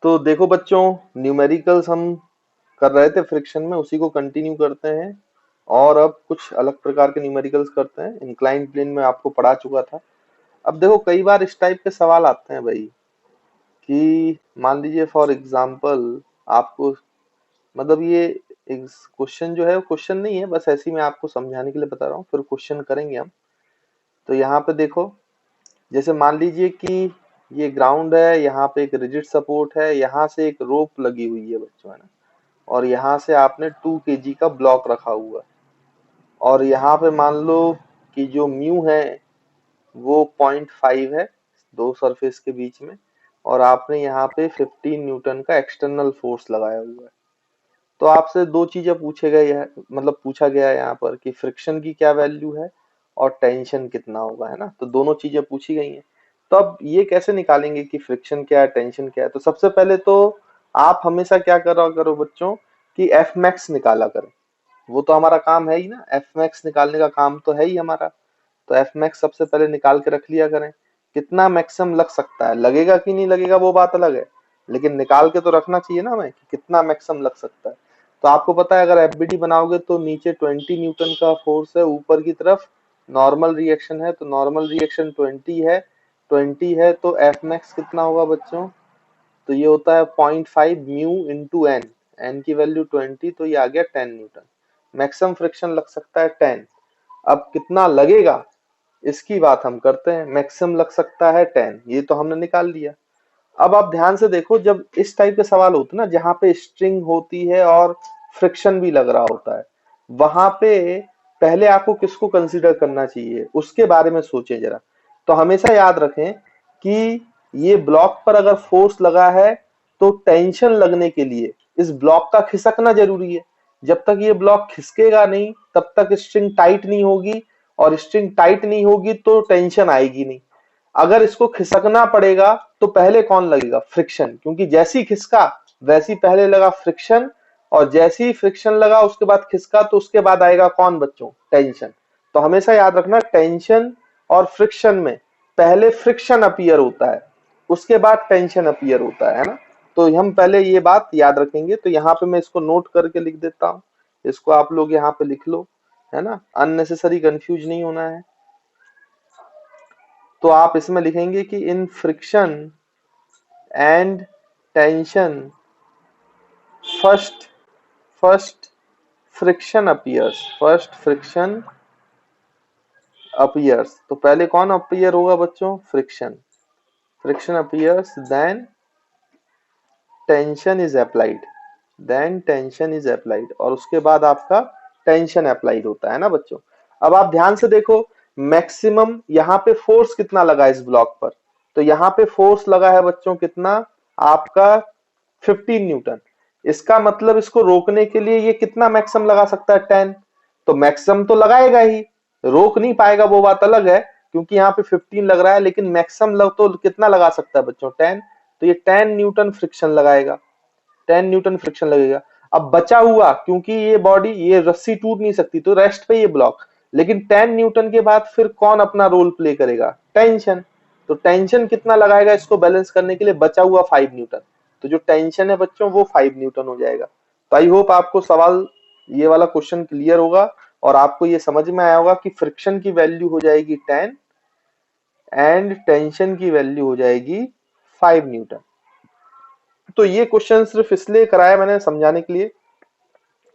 तो देखो बच्चों, न्यूमेरिकल्स हम कर रहे थे फ्रिक्शन में, उसी को कंटिन्यू करते हैं और अब कुछ अलग प्रकार के न्यूमेरिकल्स करते हैं। इंक्लाइंड प्लेन में आपको पढ़ा चुका था। अब देखो कई बार इस टाइप के सवाल आते हैं भाई कि मान लीजिए फॉर एग्जांपल आपको, मतलब ये क्वेश्चन जो है वो क्वेश्चन नहीं है, बस ऐसे ही मैं आपको समझाने के लिए बता रहा हूँ, फिर क्वेश्चन करेंगे हम। तो यहाँ पे देखो, जैसे मान लीजिए कि ये ग्राउंड है, यहाँ पे एक रिजिड सपोर्ट है, यहाँ से एक रोप लगी हुई है बच्चों, है ना, और यहाँ से आपने 2 kg का ब्लॉक रखा हुआ है, और यहाँ पे मान लो कि जो म्यू है वो 0.5 है दो सरफेस के बीच में, और आपने यहाँ पे 15 न्यूटन का एक्सटर्नल फोर्स लगाया हुआ है। तो आपसे दो चीजें पूछे गए है, मतलब पूछा गया है यहाँ पर कि फ्रिक्शन की क्या वैल्यू है और टेंशन कितना होगा, है ना। तो दोनों चीजें पूछी गई हैं। तो अब ये कैसे निकालेंगे कि फ्रिक्शन क्या है, टेंशन क्या है। तो सबसे पहले तो आप हमेशा क्या करा करो बच्चों कि एफ मैक्स निकाला करें। वो तो हमारा काम है ही ना, एफ मैक्स निकालने का काम तो है ही हमारा। तो एफ मैक्स सबसे पहले निकाल के रख लिया करें। कितना मैक्सिमम लग सकता है, लगेगा कि नहीं लगेगा वो बात अलग है, लेकिन निकाल के तो रखना चाहिए ना हमें कि कितना मैक्सिमम लग सकता है। तो आपको पता है अगर एफबीडी बनाओगे तो नीचे 20 न्यूटन का फोर्स है, ऊपर की तरफ नॉर्मल रिएक्शन है, तो नॉर्मल रिएक्शन 20 है तो एफ मैक्स कितना होगा बच्चों। तो ये होता है 0.5 म्यू इंटू एन, एन की वैल्यू 20, तो ये आ गया 10 न्यूटन। मैक्सिमम फ्रिक्शन लग सकता है 10। अब कितना लगेगा इसकी बात हम करते हैं। मैक्सिमम लग सकता है 10, ये तो हमने निकाल लिया। अब आप ध्यान से देखो, जब इस टाइप के सवाल होते हैं ना जहां पे स्ट्रिंग होती है और फ्रिक्शन भी लग रहा होता है, वहां पे पहले आपको किसको कंसीडर करना चाहिए उसके बारे में सोचें जरा। तो हमेशा याद रखें कि ये ब्लॉक पर अगर फोर्स लगा है तो टेंशन लगने के लिए इस ब्लॉक का खिसकना जरूरी है। जब तक ये ब्लॉक खिसकेगा नहीं तब तक स्ट्रिंग टाइट नहीं होगी, और स्ट्रिंग टाइट नहीं होगी तो टेंशन आएगी नहीं। अगर इसको खिसकना पड़ेगा तो पहले कौन लगेगा, फ्रिक्शन, क्योंकि जैसी खिसका वैसी पहले लगा फ्रिक्शन, और जैसे ही फ्रिक्शन लगा उसके बाद खिसका तो उसके बाद आएगा कौन बच्चों, टेंशन। तो हमेशा याद रखना टेंशन और फ्रिक्शन में पहले फ्रिक्शन अपीयर होता है, उसके बाद टेंशन अपीयर होता है ना। तो हम पहले ये बात याद रखेंगे। तो यहाँ पे मैं इसको नोट करके लिख देता हूँ, इसको आप लोग यहाँ पे लिख लो, है ना, अननेसेसरी कंफ्यूज नहीं होना है। तो आप इसमें लिखेंगे कि in friction and tension first first friction appears, first friction appears. तो पहले कौन अपीयर होगा बच्चों, friction, friction appears, then tension is applied, then tension is applied, और उसके बाद आपका टेंशन अप्लाइड होता है ना बच्चों। अब आप ध्यान से देखो, मैक्सिमम यहाँ पे फोर्स कितना लगा इस ब्लॉक पर। तो यहाँ पे फोर्स लगा है बच्चों कितना, आपका 15 न्यूटन। इसका मतलब इसको रोकने के लिए ये कितना मैक्सिमम लगा सकता है, 10। तो मैक्सिमम तो लगाएगा ही, रोक नहीं पाएगा वो बात अलग है, क्योंकि यहाँ पे 15 लग रहा है, लेकिन मैक्सिमम लग तो कितना लगा सकता है बच्चों, 10। तो ये 10 न्यूटन फ्रिक्शन लगाएगा, 10 न्यूटन फ्रिक्शन लगेगा। अब बचा हुआ, क्योंकि ये बॉडी, ये रस्सी टूट नहीं सकती तो रेस्ट पे ये ब्लॉक, लेकिन 10 न्यूटन के बाद फिर कौन अपना रोल प्ले करेगा, टेंशन। तो टेंशन कितना लगाएगा इसको बैलेंस करने के लिए, बचा हुआ 5 न्यूटन। तो जो टेंशन है बच्चों वो 5 न्यूटन हो जाएगा। तो आई होप आपको सवाल, ये वाला क्वेश्चन क्लियर होगा और आपको ये समझ में आया होगा कि फ्रिक्शन की वैल्यू हो जाएगी 10 एंड टेंशन की वैल्यू हो जाएगी 5 न्यूटन। तो ये क्वेश्चन सिर्फ इसलिए कराया मैंने समझाने के लिए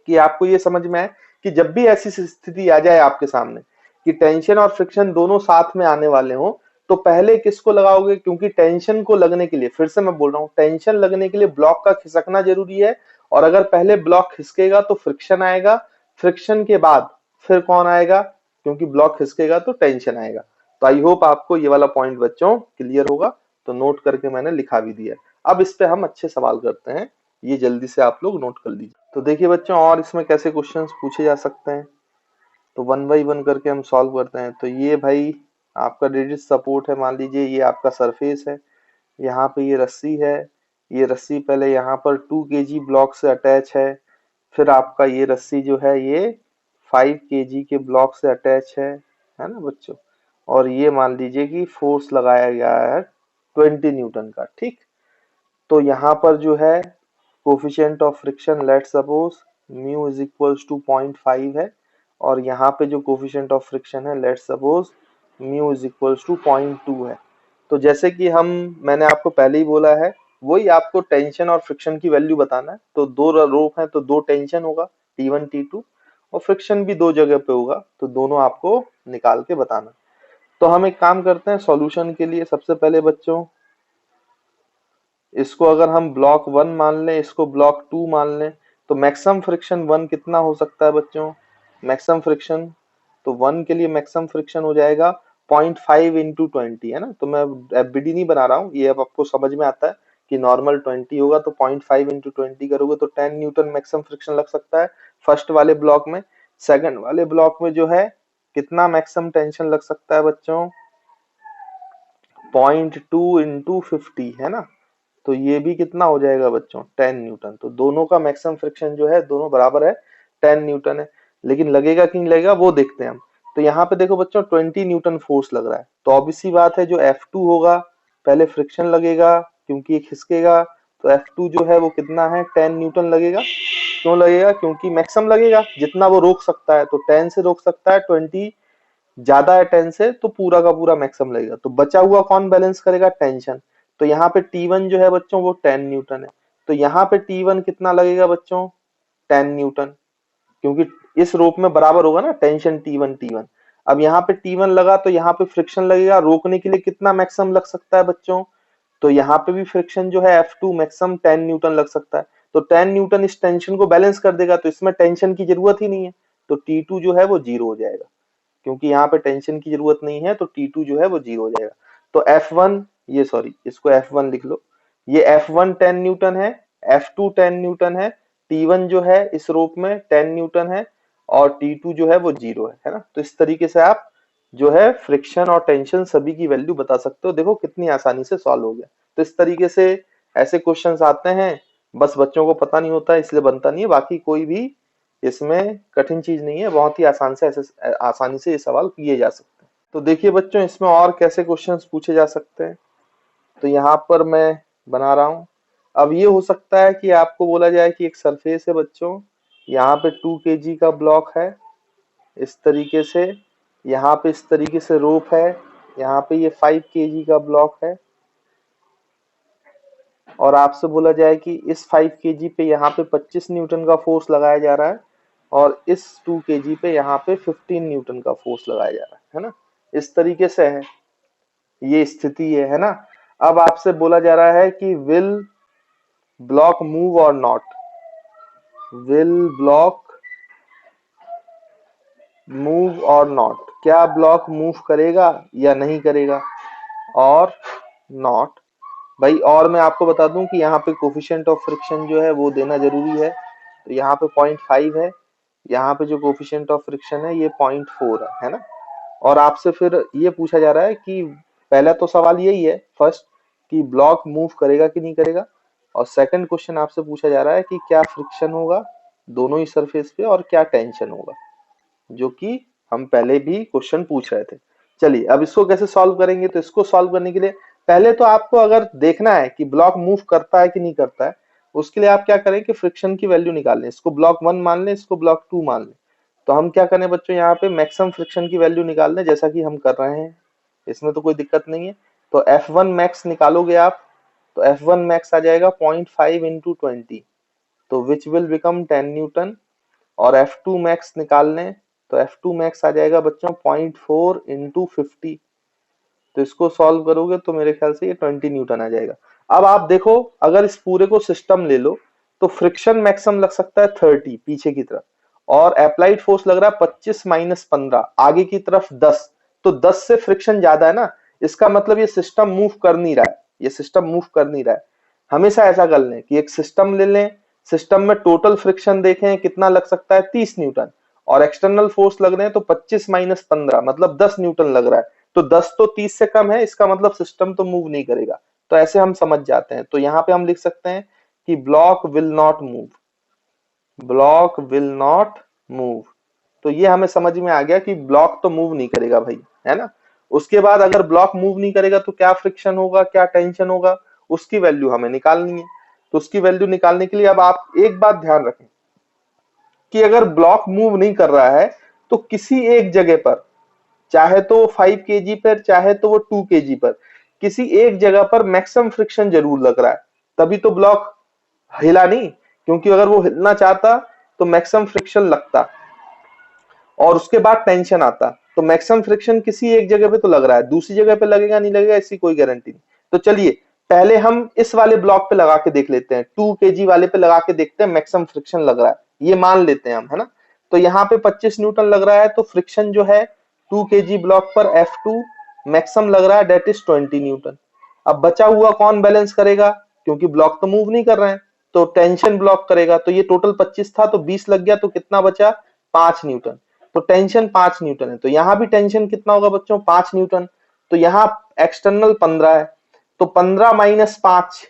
कि आपको ये समझ में आए कि जब भी ऐसी स्थिति आ जाए आपके सामने कि टेंशन और फ्रिक्शन दोनों साथ में आने वाले हो, तो पहले किसको लगाओगे, क्योंकि टेंशन को लगने के लिए, फिर से मैं बोल रहा हूं, टेंशन लगने के लिए ब्लॉक का खिसकना जरूरी है, और अगर पहले ब्लॉक खिसकेगा तो फ्रिक्शन आएगा, फ्रिक्शन के बाद फिर कौन आएगा, क्योंकि ब्लॉक खिसकेगा तो टेंशन आएगा। तो आई होप आपको ये वाला पॉइंट बच्चों क्लियर होगा। तो नोट करके मैंने लिखा भी दिया। अब इस पे हम अच्छे सवाल करते हैं, ये जल्दी से आप लोग नोट कर लीजिए। तो देखिए बच्चों, और इसमें कैसे क्वेश्चंस पूछे जा सकते हैं, तो वन बाई वन करके हम सॉल्व करते हैं। तो ये भाई आपका रिजिड सपोर्ट है, मान लीजिए ये आपका सरफेस है, यहाँ पे ये रस्सी है, ये रस्सी पहले यहाँ पर 2 kg ब्लॉक से अटैच है, फिर आपका ये रस्सी जो है ये 5 kg के ब्लॉक से अटैच है ना बच्चों। और ये मान लीजिए कि फोर्स लगाया गया है 20 न्यूटन का, ठीक। तो यहाँ पर जो है coefficient of friction let suppose mu is equals to 0.5 है, और यहाँ पे जो कोफिशिएंट ऑफ फ्रिक्शन है let suppose mu is equals to 0.2 है। तो जैसे कि मैंने आपको पहले ही बोला है, वही आपको टेंशन और फ्रिक्शन की वैल्यू बताना है। तो दो रोप है तो दो टेंशन होगा T1 T2, और फ्रिक्शन भी दो जगह पे होगा, तो दोनों आपको निकाल के बताना। तो हम एक काम करते हैं सॉल्यूशन के लिए। सबसे पहले बच्चों इसको अगर हम ब्लॉक 1 मान लें, इसको ब्लॉक 2 मान लें, तो मैक्सिमम फ्रिक्शन 1 कितना हो सकता है बच्चों? मैक्सिमम फ्रिक्शन, तो 1 के लिए मैक्सिमम फ्रिक्शन हो जाएगा 0.5 इंटू 20, है ना। तो मैं एफबीडी नहीं बना रहा हूँ, ये अब आपको समझ में आता है कि नॉर्मल 20 होगा, तो 0.5 इंटू 20 करोगे तो 10 न्यूटन मैक्सिमम फ्रिक्शन लग सकता है फर्स्ट वाले ब्लॉक में। सेकंड वाले ब्लॉक में जो है कितना मैक्सिमम टेंशन लग सकता है बच्चों? 0.2 इंटू 50, है ना। तो ये भी कितना हो जाएगा बच्चों? 10 न्यूटन। तो दोनों का मैक्सिमम फ्रिक्शन जो है दोनों बराबर है, 10 न्यूटन है। लेकिन लगेगा कि नहीं लगेगा वो देखते हैं हम। तो यहाँ पे देखो बच्चों 20 न्यूटन फोर्स लग रहा है, तो ऑब्वियस सी बात है जो F2 होगा पहले फ्रिक्शन लगेगा क्योंकि ये खिसकेगा, तो F2 जो है वो कितना है? 10 न्यूटन लगेगा। क्यों लगेगा? क्योंकि मैक्सिमम लगेगा, जितना वो रोक सकता है, तो 10 से रोक सकता है, 20 ज्यादा है 10 से, तो पूरा का पूरा मैक्सिमम लगेगा। तो बचा हुआ कौन बैलेंस करेगा? टेंशन। तो यहाँ पे T1 जो है बच्चों वो 10 न्यूटन है, तो यहाँ पे T1 कितना लगेगा बच्चों? 10 न्यूटन, क्योंकि इस रोप में बराबर होगा ना टेंशन T1 T1। अब यहाँ पे T1 लगा तो यहाँ पे फ्रिक्शन लगेगा, रोकने के लिए कितना मैक्सिमम लग सकता है बच्चों? तो यहाँ पे भी फ्रिक्शन जो है F2 मैक्सिमम 10 न्यूटन लग सकता है। तो 10 न्यूटन इस टेंशन को बैलेंस कर देगा, तो इसमें टेंशन की जरूरत ही नहीं है, तो T2 जो है वो जीरो हो जाएगा, क्योंकि यहाँ पे टेंशन की जरूरत नहीं है, तो T2 जो है वो जीरो हो जाएगा। तो F1, ये सॉरी इसको F1 लिख लो, ये F1 10 न्यूटन है, F2 10 न्यूटन है, T1 जो है इस रोप में 10 न्यूटन है, और T2 जो है वो जीरो है ना। तो इस तरीके से आप जो है फ्रिक्शन और टेंशन सभी की वैल्यू बता सकते हो। देखो कितनी आसानी से सॉल्व हो गया। तो इस तरीके से ऐसे क्वेश्चंस आते हैं, बस बच्चों को पता नहीं होता इसलिए बनता नहीं है, बाकी कोई भी इसमें कठिन चीज नहीं है, बहुत ही आसानी से ये सवाल किए जा सकते हैं। तो देखिए बच्चों इसमें और कैसे क्वेश्चंस पूछे जा सकते हैं, तो यहाँ पर मैं बना रहा हूँ। अब ये हो सकता है कि आपको बोला जाए कि एक सरफेस है बच्चों, यहाँ पे 2 kg का ब्लॉक है इस तरीके से, यहाँ पे इस तरीके से रोप है, यहाँ पे ये 5 kg का ब्लॉक है, और आपसे बोला जाए कि इस 5 kg पे यहाँ पे 25 न्यूटन का फोर्स लगाया जा रहा है, और इस 2 kg पे यहाँ पे 15 न्यूटन का फोर्स लगाया जा रहा है ना। इस तरीके से है ये स्थिति है ना। अब आपसे बोला जा रहा है कि विल ब्लॉक मूव और नॉट, विल ब्लॉक मूव और नॉट, क्या ब्लॉक मूव करेगा या नहीं करेगा, और नॉट। भाई और मैं आपको बता दूं कि यहाँ पे कोफिशिएंट ऑफ फ्रिक्शन जो है वो देना जरूरी है, तो यहाँ पे 0.5 है, यहाँ पे जो कोफिशिएंट ऑफ फ्रिक्शन है ये 0.4 है ना। और आपसे फिर ये पूछा जा रहा है कि पहला तो सवाल यही है फर्स्ट, कि ब्लॉक मूव करेगा कि नहीं करेगा, और सेकंड क्वेश्चन आपसे पूछा जा रहा है कि क्या फ्रिक्शन होगा दोनों ही सरफेस पे, और क्या टेंशन होगा, जो कि हम पहले भी क्वेश्चन पूछ रहे थे। चलिए अब इसको कैसे सॉल्व करेंगे, तो इसको सॉल्व करने के लिए पहले तो आपको अगर देखना है कि ब्लॉक मूव करता है कि नहीं करता है, उसके लिए आप क्या करें कि फ्रिक्शन की वैल्यू निकाल लें। इसको ब्लॉक 1 मान लें, इसको ब्लॉक 2 मान लें। तो हम क्या करें बच्चों, यहाँ पे मैक्सिमम फ्रिक्शन की वैल्यू निकाल लें, जैसा कि हम कर रहे हैं, इसमें तो कोई दिक्कत नहीं है। तो F1 मैक्स निकालोगे आप, तो F1 मैक्स आ जाएगा 0.5 इंटू 20, तो विच विल बिकम 10 न्यूटन। और F2 मैक्स निकाल लें, तो F2 मैक्स आ जाएगा बच्चों 0.4 इंटू 50, तो इसको सॉल्व करोगे तो मेरे ख्याल से ये 20 न्यूटन आ जाएगा। अब आप देखो अगर इस पूरे को सिस्टम ले लो, तो फ्रिक्शन मैक्सिमम लग सकता है 30 पीछे की तरफ, और अप्लाइड फोर्स लग रहा है 25 माइनस 15 आगे की तरफ 10, तो 10 से फ्रिक्शन ज्यादा है ना। इसका मतलब ये सिस्टम मूव कर नहीं रहा है, ये सिस्टम मूव कर नहीं रहा है। हमेशा ऐसा कर लें कि एक सिस्टम ले लें, सिस्टम में टोटल फ्रिक्शन देखें कितना लग सकता है 30 न्यूटन, और एक्सटर्नल फोर्स लग रहे हैं तो 25 माइनस 15 मतलब 10 न्यूटन लग रहा है, तो 10 तो 30 से कम है, इसका मतलब सिस्टम तो मूव नहीं करेगा। तो ऐसे हम समझ जाते हैं, तो यहाँ पे हम लिख सकते हैं कि block will not move, block will not move. तो ये हमें समझ में आ गया कि ब्लॉक तो मूव नहीं करेगा भाई, है ना। उसके बाद अगर ब्लॉक मूव नहीं करेगा तो क्या फ्रिक्शन होगा, क्या टेंशन होगा, उसकी वैल्यू हमें निकालनी है। तो उसकी वैल्यू निकालने के लिए अब आप एक बात ध्यान रखें कि अगर ब्लॉक मूव नहीं कर रहा है तो किसी एक जगह पर, चाहे तो 5 kg पर चाहे तो वो 2 kg पर, किसी एक जगह पर मैक्सिमम फ्रिक्शन जरूर लग रहा है, तभी तो ब्लॉक हिला नहीं। क्योंकि अगर वो हिलना चाहता तो मैक्सिमम फ्रिक्शन लगता और उसके बाद टेंशन आता। तो मैक्सिमम फ्रिक्शन किसी एक जगह पे तो लग रहा है, दूसरी जगह पे लगेगा नहीं लगेगा इसकी कोई गारंटी नहीं। तो चलिए पहले हम इस वाले ब्लॉक पे लगा के देख लेते हैं, 2 kg वाले पे लगा के देखते हैं मैक्सिमम फ्रिक्शन लग रहा है, ये मान लेते हैं हम, है ना। तो यहाँ पे 25 न्यूटन लग रहा है, तो फ्रिक्शन जो है 2 kg ब्लॉक पर F2 मैक्सिमम लग रहा है, डेट इज 20 न्यूटन। अब बचा हुआ कौन बैलेंस करेगा, क्योंकि ब्लॉक तो मूव नहीं कर रहे हैं, तो टेंशन ब्लॉक करेगा। तो ये टोटल 25 था तो 20 लग गया, तो कितना बचा, 5 न्यूटन। तो टेंशन 5 न्यूटन है, तो यहाँ भी टेंशन कितना होगा बच्चों, 5 न्यूटन। तो यहाँ एक्सटर्नल 15 है, तो 15 माइनस 5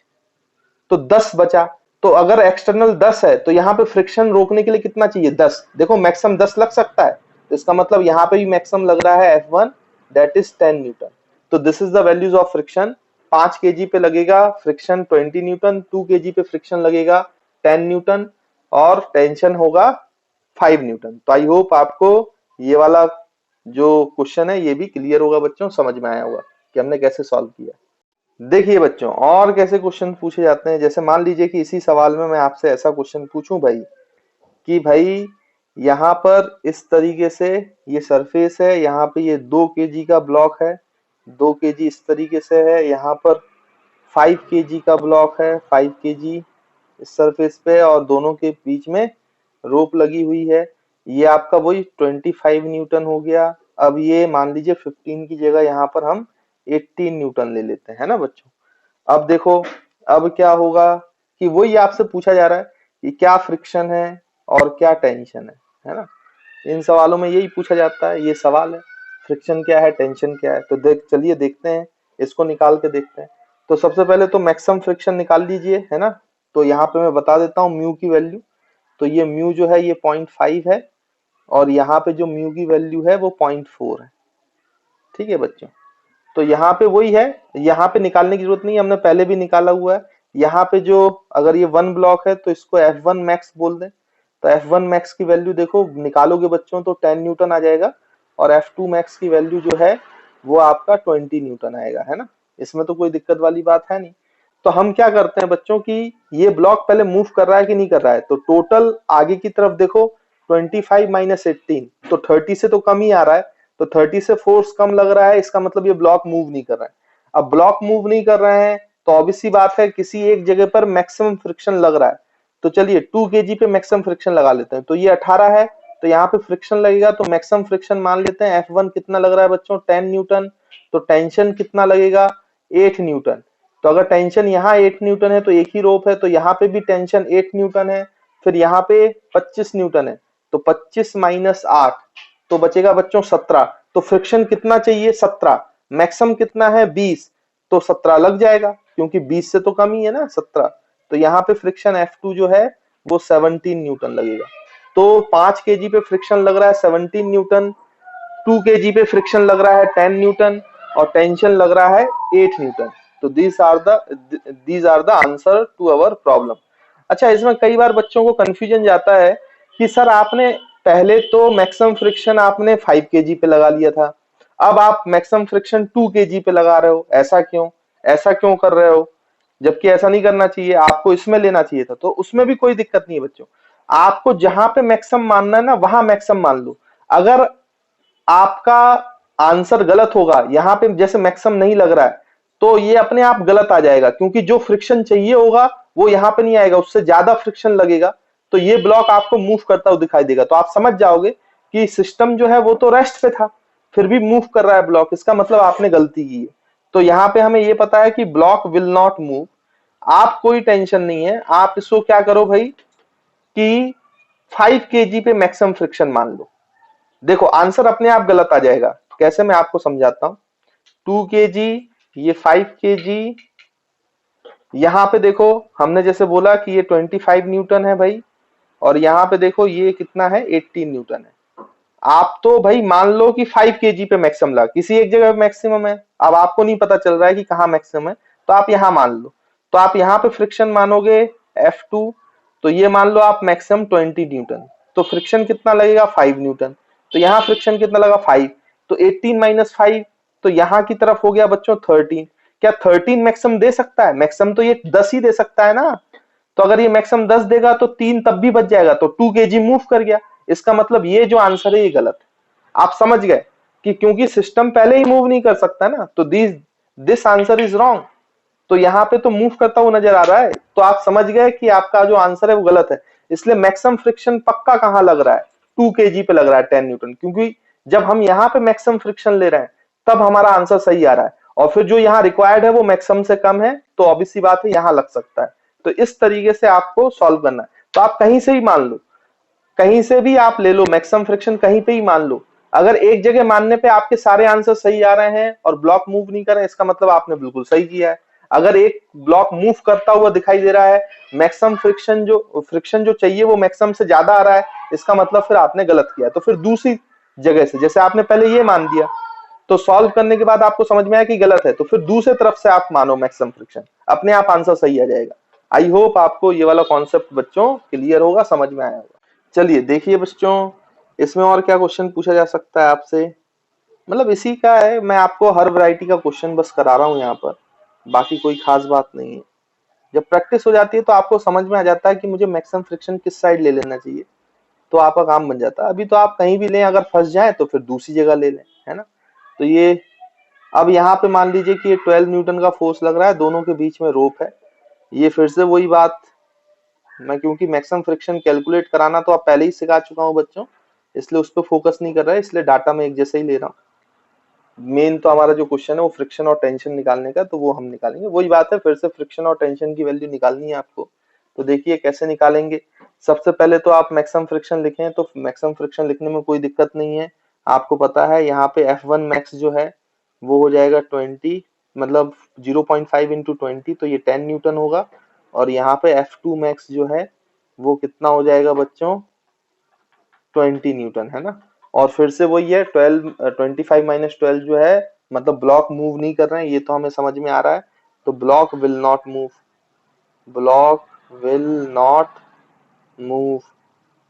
तो 10 बचा। तो अगर एक्सटर्नल 10 है तो यहाँ पे फ्रिक्शन रोकने के लिए कितना चाहिए, 10। देखो मैक्सिमम 10 लग सकता है, तो इसका मतलब यहाँ पे भी मैक्सिमम लग रहा है F1 दैट इज 10 न्यूटन। तो this is the values of friction. 5 kg पे लगेगा फ्रिक्शन 20 न्यूटन, 2 kg पे फ्रिक्शन लगेगा 10 न्यूटन और टेंशन होगा 5 न्यूटन। तो आई होप आपको ये वाला जो क्वेश्चन है ये भी क्लियर होगा बच्चों, समझ में आया होगा कि हमने कैसे सॉल्व किया। देखिए बच्चों और कैसे क्वेश्चन पूछे जाते हैं, जैसे मान लीजिए कि इसी सवाल में मैं आपसे ऐसा क्वेश्चन पूछूं भाई कि भाई यहाँ पर इस तरीके से ये सरफेस है, यहाँ पे ये 2 kg का ब्लॉक है, 2 kg इस तरीके से है, यहाँ पर 5 kg का ब्लॉक है, 5 kg इस सरफेस पे, और दोनों के बीच में रोप लगी हुई है। ये आपका वही 25 न्यूटन हो गया। अब ये मान लीजिए 15 की जगह यहाँ पर हम 18 न्यूटन ले लेते हैं ना बच्चों। अब देखो अब क्या होगा कि वही आपसे पूछा जा रहा है कि क्या फ्रिक्शन है और क्या टेंशन है ना। इन सवालों में यही पूछा जाता है, ये सवाल है फ्रिक्शन क्या है टेंशन क्या है। तो चलिए देखते हैं, इसको निकाल के देखते हैं। तो सबसे पहले तो मैक्सिमम फ्रिक्शन निकाल लीजिए, है ना। तो यहाँ पे मैं बता देता हूँ म्यू की वैल्यू। तो ये म्यू जो है ये 0.5 है और यहाँ पे जो म्यू की वैल्यू है वो 0.4 है। ठीक है बच्चों, तो यहाँ पे वही है, यहाँ पे निकालने की जरूरत नहीं है, हमने पहले भी निकाला हुआ है। यहाँ पे जो अगर ये 1 ब्लॉक है तो इसको F1 मैक्स बोल दें। तो F1 मैक्स की वैल्यू देखो निकालोगे बच्चों तो 10 न्यूटन आ जाएगा, और F2 मैक्स की वैल्यू जो है वो आपका 20 न्यूटन आएगा, है ना। इसमें तो कोई दिक्कत वाली बात है नहीं। तो हम क्या करते हैं बच्चों की ये ब्लॉक पहले मूव कर रहा है कि नहीं कर रहा है, तो टोटल आगे की तरफ देखो 25 माइनस 18 तो 30 से तो कम ही आ रहा है। तो 30 से फोर्स कम लग रहा है, इसका मतलब ये ब्लॉक मूव नहीं कर रहा है। अब ब्लॉक मूव नहीं कर रहे हैं तो ऑब्वियस सी बात है किसी एक जगह पर मैक्सिमम फ्रिक्शन लग रहा है। तो चलिए 2 kg पे मैक्सिमम फ्रिक्शन लगा लेते हैं। तो ये 18 है तो यहाँ पे फ्रिक्शन लगेगा, तो मैक्सिमम फ्रिक्शन मान लेते हैं। F1 कितना लग रहा है बच्चों, 10 न्यूटन। तो टेंशन कितना लगेगा, 8 न्यूटन। तो अगर टेंशन यहाँ 8 न्यूटन है तो एक ही रोप है, तो यहाँ पे भी टेंशन 8 न्यूटन है। फिर यहाँ पे 25 न्यूटन है, तो 25 माइनस 8 तो बचेगा बच्चों 17। तो फ्रिक्शन कितना चाहिए, 17। मैक्सिमम कितना है, 20। तो 17 लग जाएगा क्योंकि 20 से तो कम ही है ना 17। तो यहाँ पे फ्रिक्शन F2 जो है वो 17 न्यूटन लगेगा। तो 5 kg पे फ्रिक्शन लग रहा है 17 न्यूटन, 2 kg पे फ्रिक्शन लग रहा है 10 न्यूटन, और टेंशन लग रहा है 8 न्यूटन। तो these are the answer to our problem. अच्छा, इसमें कई बार बच्चों को कंफ्यूजन जाता है कि सर आपने पहले तो मैक्सिमम फ्रिक्शन आपने 5 kg पे लगा लिया था, अब आप मैक्सिमम फ्रिक्शन 2 kg पे लगा रहे हो, ऐसा क्यों कर रहे हो, जबकि ऐसा नहीं करना चाहिए, आपको इसमें लेना चाहिए था। तो उसमें भी कोई दिक्कत नहीं है बच्चों, आपको जहां पे मैक्सिमम मानना है ना वहां मैक्सिमम मान लो। अगर आपका आंसर गलत होगा, यहाँ पे जैसे मैक्सिमम नहीं लग रहा है, तो ये अपने आप गलत आ जाएगा, क्योंकि जो फ्रिक्शन चाहिए होगा वो यहाँ पे नहीं आएगा, उससे ज्यादा फ्रिक्शन लगेगा। तो ये ब्लॉक आपको मूव करता हुआ दिखाई देगा, तो आप समझ जाओगे कि सिस्टम जो है वो तो रेस्ट पे था, फिर भी मूव कर रहा है ब्लॉक, इसका मतलब आपने गलती की है। तो यहाँ पे हमें ये पता है कि ब्लॉक विल नॉट मूव। आप कोई टेंशन नहीं है, आप इसको क्या करो भाई कि 5 kg पे मैक्सिमम फ्रिक्शन मान लो। देखो आंसर अपने आप गलत आ जाएगा, कैसे मैं आपको समझाता हूं। 2 kg, ये 5 kg, यहां पे देखो हमने जैसे बोला कि ये 25 न्यूटन है भाई, और यहाँ पे देखो ये कितना है, 18 न्यूटन है। आप तो भाई मान लो कि 5 kg पे मैक्सिमम लगा, किसी एक जगह मैक्सिमम है, अब आपको नहीं पता चल रहा है कि कहाँ मैक्सिमम है, तो आप यहां मान लो। तो आप यहाँ पे फ्रिक्शन मानोगे F2, तो ये मान लो आप मैक्सिमम 20 न्यूटन, तो फ्रिक्शन कितना लगेगा 5 न्यूटन, तो यहाँ फ्रिक्शन कितना लगा 5, तो 18 माइनस 5, तो यहाँ की तरफ हो गया बच्चों 13। क्या 13 मैक्सिमम दे सकता है? मैक्सिमम तो ये 10 ही दे सकता है ना, तो अगर ये मैक्सिमम 10 देगा तो 3 तब भी बच जाएगा, तो 2 केजी मूव कर गया। इसका मतलब ये जो आंसर है ये गलत है। आप समझ गए कि क्योंकि सिस्टम पहले ही मूव नहीं कर सकता ना, तो दिस आंसर इज रॉन्ग। तो यहाँ पे तो मूव करता हुआ नजर आ रहा है, तो आप समझ गए कि आपका जो आंसर है वो गलत है। इसलिए मैक्सिमम फ्रिक्शन पक्का कहां लग रहा है? 2 केजी पे लग रहा है, 10 न्यूटन, क्योंकि जब हम यहाँ पे मैक्सिमम फ्रिक्शन ले रहे हैं तब हमारा आंसर सही आ रहा है, और फिर जो यहाँ रिक्वायर्ड है वो मैक्सिमम से कम है, तो ऑब्वियस सी बात है यहाँ लग सकता है। तो इस तरीके से आपको सॉल्व करना है। तो आप कहीं से ही मान लो, कहीं से भी आप ले लो, मैक्सिमम फ्रिक्शन कहीं पे ही मान लो, अगर एक जगह मानने पे आपके सारे आंसर सही आ रहे हैं और ब्लॉक मूव नहीं कर रहे हैं, इसका मतलब आपने बिल्कुल सही किया है। अगर एक ब्लॉक मूव करता हुआ दिखाई दे रहा है, मैक्सिमम फ्रिक्शन जो चाहिए वो मैक्सिमम से ज्यादा आ रहा है, इसका मतलब फिर आपने गलत किया है। तो फिर दूसरी जगह से, जैसे आपने पहले ये मान दिया, तो सॉल्व करने के बाद आपको समझ में आया कि गलत है, तो फिर दूसरे तरफ से आप मानो मैक्सिमम फ्रिक्शन, अपने आप आंसर सही आ जाएगा। आई होप आपको ये वाला कॉन्सेप्ट बच्चों क्लियर होगा, समझ में आया होगा। चलिए देखिए बच्चों, इसमें और क्या क्वेश्चन पूछा जा सकता है आपसे, मतलब इसी का है, मैं आपको हर वैरायटी का क्वेश्चन बस करा रहा हूँ यहाँ पर, बाकी कोई खास बात नहीं है। जब प्रैक्टिस हो जाती है तो आपको समझ में आ जाता है कि मुझे मैक्सिमम फ्रिक्शन किस साइड ले लेना चाहिए, तो आपका काम बन जाता है। अभी तो आप कहीं भी लें, अगर फंस जाए तो फिर दूसरी जगह ले लें, है ना। तो ये अब यहाँ पे मान लीजिए कि ये 12 न्यूटन का फोर्स लग रहा है, दोनों के बीच में रोप है। ये फिर से वही बात, मैं क्योंकि मैक्सिमम फ्रिक्शन कैलकुलेट कराना तो आप पहले ही सिखा चुका हूँ बच्चों, इसलिए उस पर फोकस नहीं कर रहा है, इसलिए डाटा में एक जैसे ही ले रहा हूँ। मेन तो हमारा जो क्वेश्चन है वो फ्रिक्शन और टेंशन निकालने का, तो वो हम निकालेंगे। वही बात है, फिर से फ्रिक्शन और टेंशन की वैल्यू निकालनी है आपको। तो देखिए कैसे निकालेंगे। सबसे पहले तो आप मैक्सिमम फ्रिक्शन लिखें, तो मैक्सिमम फ्रिक्शन लिखने में कोई दिक्कत नहीं है। आपको पता है यहाँ पे F1 मैक्स जो है वो हो जाएगा 20, मतलब 0.5 इंटू 20, तो ये 10 न्यूटन होगा। और यहाँ पे F2 मैक्स जो है वो कितना हो जाएगा बच्चों, 20 न्यूटन, है ना। और फिर से वही है, 25 माइनस 12 जो है, मतलब ब्लॉक मूव नहीं कर रहे हैं, ये तो हमें समझ में आ रहा है। तो block will not move, block will not move.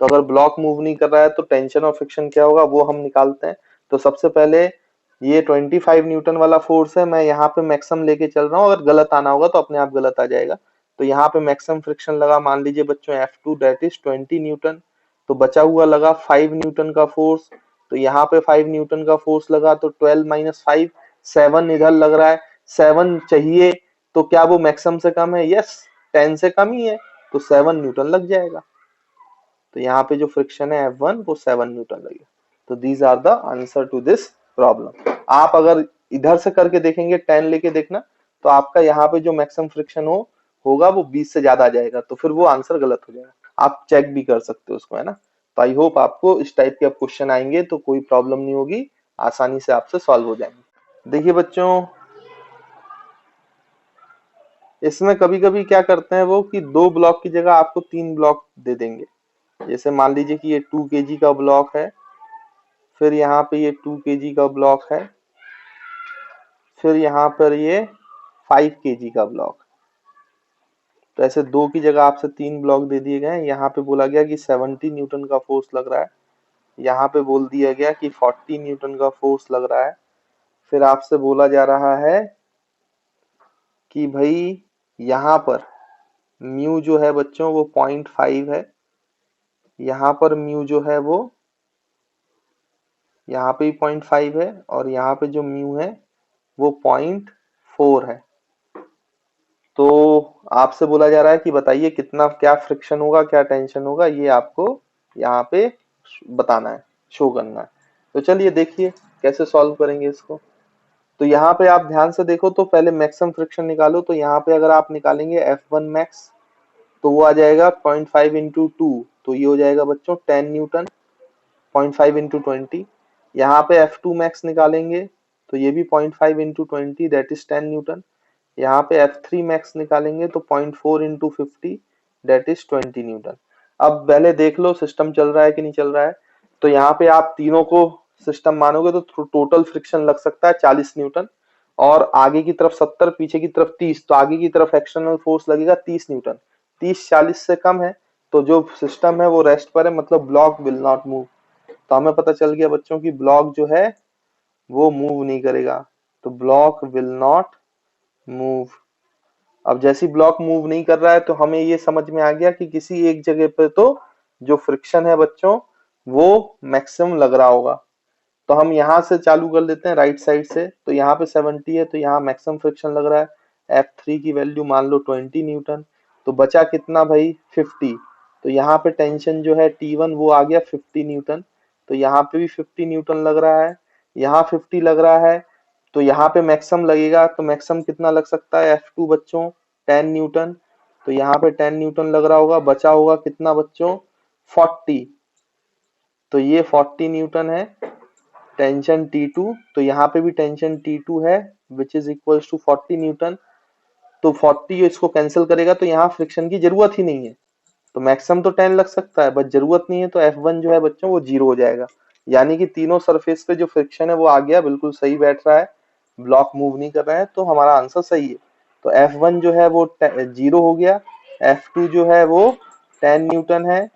तो अगर ब्लॉक मूव नहीं कर रहा है तो टेंशन और फ्रिक्शन क्या होगा वो हम निकालते हैं। तो सबसे पहले ये 25 न्यूटन वाला फोर्स है, मैं यहाँ पे मैक्सिमम लेके चल रहा हूँ, अगर गलत आना होगा तो अपने आप गलत आ जाएगा। तो यहाँ पे मैक्सिमम फ्रिक्शन लगा, मान लीजिए बच्चों F2 दैट इज 20 न्यूटन, तो बचा हुआ लगा 5 न्यूटन का फोर्स। तो यहाँ पे 5 न्यूटन का फोर्स लगा, तो 12 माइनस 5, 7 इधर लग रहा है, 7 चाहिए, तो क्या वो मैक्सिमम से कम है? यस, 10 से कम ही है, तो 7 न्यूटन लग जाएगा। तो यहाँ पे जो फ्रिक्शन है F1 वो 7 न्यूटन लगेगा। तो these are the answer to this problem. आप अगर इधर से करके देखेंगे 10 लेके देखना, तो आपका यहाँ पे जो मैक्सिमम फ्रिक्शन होगा वो 20 से ज्यादा आ जाएगा, तो फिर वो आंसर गलत हो जाएगा। आप चेक भी कर सकते हो उसको, है ना। तो आई होप आपको इस टाइप के अब क्वेश्चन आएंगे तो कोई प्रॉब्लम नहीं होगी, आसानी से आपसे सॉल्व हो जाएंगे। देखिए बच्चों, इसमें कभी कभी क्या करते हैं वो कि 2 ब्लॉक की जगह आपको 3 ब्लॉक दे देंगे। जैसे मान लीजिए कि ये 2 केजी का ब्लॉक है, फिर यहाँ पे ये 2 केजी का ब्लॉक है, फिर यहाँ पर ये 5 केजी का ब्लॉक। तो ऐसे 2 की जगह आपसे 3 ब्लॉक दे दिए गए। यहाँ पे बोला गया कि 70 न्यूटन का फोर्स लग रहा है, यहाँ पे बोल दिया गया कि 40 न्यूटन का फोर्स लग रहा है। फिर आपसे बोला जा रहा है कि भाई यहाँ पर म्यू जो है बच्चों वो 0.5 है, यहाँ पर म्यू जो है वो यहाँ पे 0.5 है, और यहाँ पे जो म्यू है वो 0.4 है। तो आपसे बोला जा रहा है कि बताइए कितना, क्या फ्रिक्शन होगा, क्या टेंशन होगा, ये आपको यहाँ पे बताना है, शो करना है। तो चलिए देखिए कैसे सॉल्व करेंगे इसको। तो यहाँ पे आप ध्यान से देखो, तो पहले मैक्सिमम फ्रिक्शन निकालो। तो यहाँ पे अगर आप निकालेंगे F1 मैक्स, तो वो आ जाएगा 0.5 इंटू 2, तो ये हो जाएगा बच्चों 10 न्यूटन, 0.5 इंटू 20। यहाँ पे F2 मैक्स निकालेंगे, तो ये भी 0.5 इंटू 20 दैट इज 10 न्यूटन। यहाँ पे F3 मैक्स निकालेंगे तो 0.4 इंटू 50 दैट इज 20 न्यूटन। अब पहले देख लो सिस्टम चल रहा है कि नहीं चल रहा है। तो यहाँ पे आप तीनों को सिस्टम मानोगे तो टोटल फ्रिक्शन लग सकता है 40 न्यूटन, और आगे की तरफ 70, पीछे की तरफ 30, तो आगे की तरफ एक्सटर्नल फोर्स लगेगा 30 न्यूटन। 30 40 से कम है तो जो सिस्टम है वो रेस्ट पर है, मतलब ब्लॉक विल नॉट मूव। तो हमें पता चल गया बच्चों की ब्लॉक जो है वो मूव नहीं करेगा, तो ब्लॉक विल नॉट मूव। अब जैसी ब्लॉक मूव नहीं कर रहा है तो हमें ये समझ में आ गया कि किसी एक जगह पे तो जो फ्रिक्शन है बच्चों वो मैक्सिमम लग रहा होगा। तो हम यहाँ से चालू कर लेते हैं राइट साइड से। तो यहाँ पे 70 है तो यहाँ मैक्सिमम फ्रिक्शन लग रहा है। F3 की वैल्यू मान लो 20 न्यूटन। तो बचा कितना भाई 50। तो यहाँ पे टेंशन जो है T1 वो आ गया 50 न्यूटन। तो यहाँ पे भी 50 न्यूटन लग रहा है, यहाँ 50 लग रहा है। तो यहाँ पे मैक्सिमम लगेगा, तो मैक्सिमम कितना लग सकता है F2 बच्चों 10 न्यूटन। तो यहाँ पे 10 न्यूटन लग रहा होगा, बचा होगा कितना बच्चों 40। तो ये 40 न्यूटन है टेंशन T2। तो यहाँ पे भी टेंशन T2 है which is equals to 40 newton. तो 40 इसको कैंसिल करेगा तो यहाँ फ्रिक्शन की जरूरत ही नहीं है। तो मैक्सिमम तो 10 लग सकता है बट जरूरत नहीं है, तो F1 जो है बच्चों वो 0 हो जाएगा। यानी कि तीनों सरफेस पे जो फ्रिक्शन है वो आ गया, बिल्कुल सही बैठ रहा है, ब्लॉक मूव नहीं कर रहे हैं, तो हमारा आंसर सही है। तो F1 जो है वो 0 हो गया, F2 जो है वो 10 न्यूटन है,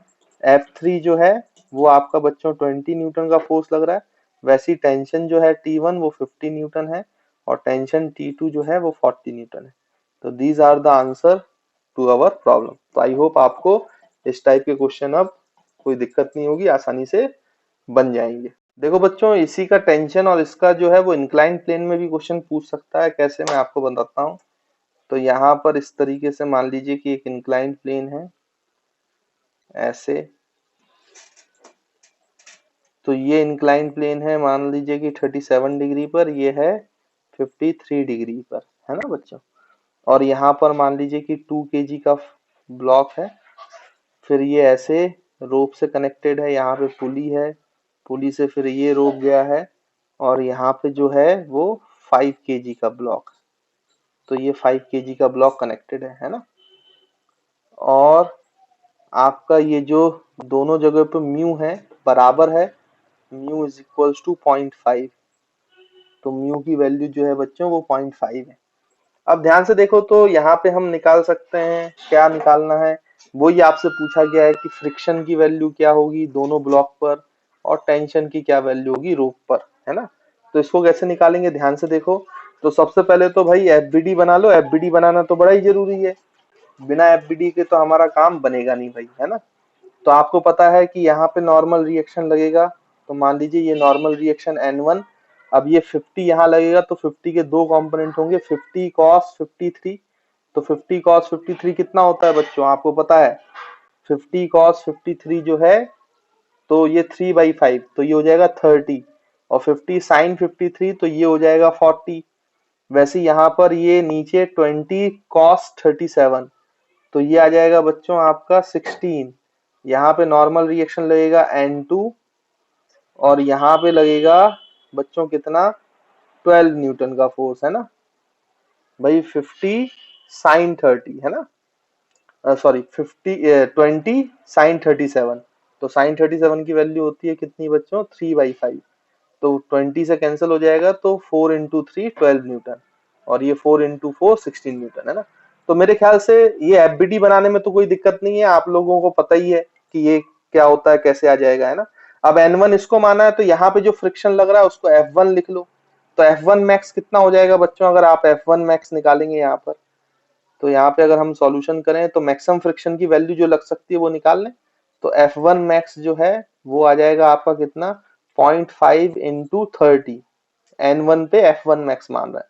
F3 जो है वो आपका बच्चों 20 न्यूटन का फोर्स लग रहा है। वैसी टेंशन जो है T1 वो 50 न्यूटन है और टेंशन T2 जो है वो 40 न्यूटन है। तो these are the answer to our problem. तो आई होप आपको इस टाइप के क्वेश्चन अब कोई दिक्कत नहीं होगी, आसानी से बन जाएंगे। देखो बच्चों इसी का टेंशन और इसका जो है वो इंक्लाइन प्लेन में भी क्वेश्चन पूछ सकता है। कैसे, मैं आपको बताता हूँ। तो यहाँ पर इस तरीके से मान लीजिए कि एक इंक्लाइन प्लेन है ऐसे। तो ये इंक्लाइन प्लेन है मान लीजिए कि 37 डिग्री पर, ये है 53 डिग्री पर, है ना बच्चों। और यहाँ पर मान लीजिए कि 2 kg का ब्लॉक है। फिर ये ऐसे रोप से कनेक्टेड है, यहाँ पे पुली है, पुली से फिर ये रोप गया है और यहाँ पे जो है वो 5 kg का ब्लॉक। तो ये 5 kg का ब्लॉक कनेक्टेड है ना। और आपका ये जो दोनों जगह पे म्यू है बराबर है, म्यू इज इक्वल्स टू 0.5। तो म्यू की वैल्यू जो है बच्चों वो 0.5 है। अब ध्यान से देखो तो यहाँ पे हम निकाल सकते हैं, क्या निकालना है वो ये आपसे पूछा गया है कि फ्रिक्शन की वैल्यू क्या होगी दोनों ब्लॉक पर और टेंशन की क्या वैल्यू होगी रोप पर, है ना। तो इसको कैसे निकालेंगे ध्यान से देखो। तो सबसे पहले तो भाई एफबीडी बना लो, एफबीडी बनाना तो बड़ा ही जरूरी है, बिना एफबीडी के तो हमारा काम बनेगा नहीं भाई, है ना। तो आपको पता है कि यहाँ पे नॉर्मल रिएक्शन लगेगा। तो मान लीजिए ये नॉर्मल रिएक्शन N1। अब ये 50 यहाँ लगेगा तो 50 के दो कंपोनेंट होंगे, 50 cos 53। तो 50 cos 53 कितना होता है बच्चों आपको पता है। 50 cos 53 जो है तो ये 3/5, तो ये हो जाएगा 30। और 50 sin 53 तो ये हो जाएगा 40। वैसे यहाँ पर ये नीचे 20 cos 37 तो ये आ जाएगा बच्चों आपका 16। यहाँ पे नॉर्मल रिएक्शन लगेगा N2 और यहाँ पे लगेगा बच्चों कितना 12 न्यूटन का फोर्स, है ना भाई। 50 sin 30 है ना, सॉरी 20 sin 37। तो sin 37 की वैल्यू होती है कितनी बच्चों 3/5। तो 20 से कैंसिल हो जाएगा तो 4 इंटू 3 12 न्यूटन और ये 4 इंटू 4 16 न्यूटन, है ना। तो मेरे ख्याल से ये एफबीडी बनाने में तो कोई दिक्कत नहीं है, आप लोगों को पता ही है कि ये क्या होता है, कैसे आ जाएगा, है ना। अब N1 इसको माना है तो यहाँ पे जो फ्रिक्शन लग रहा है उसको F1 लिख लो। तो F1 मैक्स कितना हो जाएगा बच्चों अगर आप F1 मैक्स निकालेंगे यहाँ पर। तो यहाँ पे अगर हम सॉल्यूशन करें तो मैक्सिमम फ्रिक्शन की वैल्यू जो लग सकती है वो निकाल लें। तो F1 मैक्स जो है वो आ जाएगा आपका कितना 0.5 इंटू 30। N1 पे F1 मैक्स मान रहा है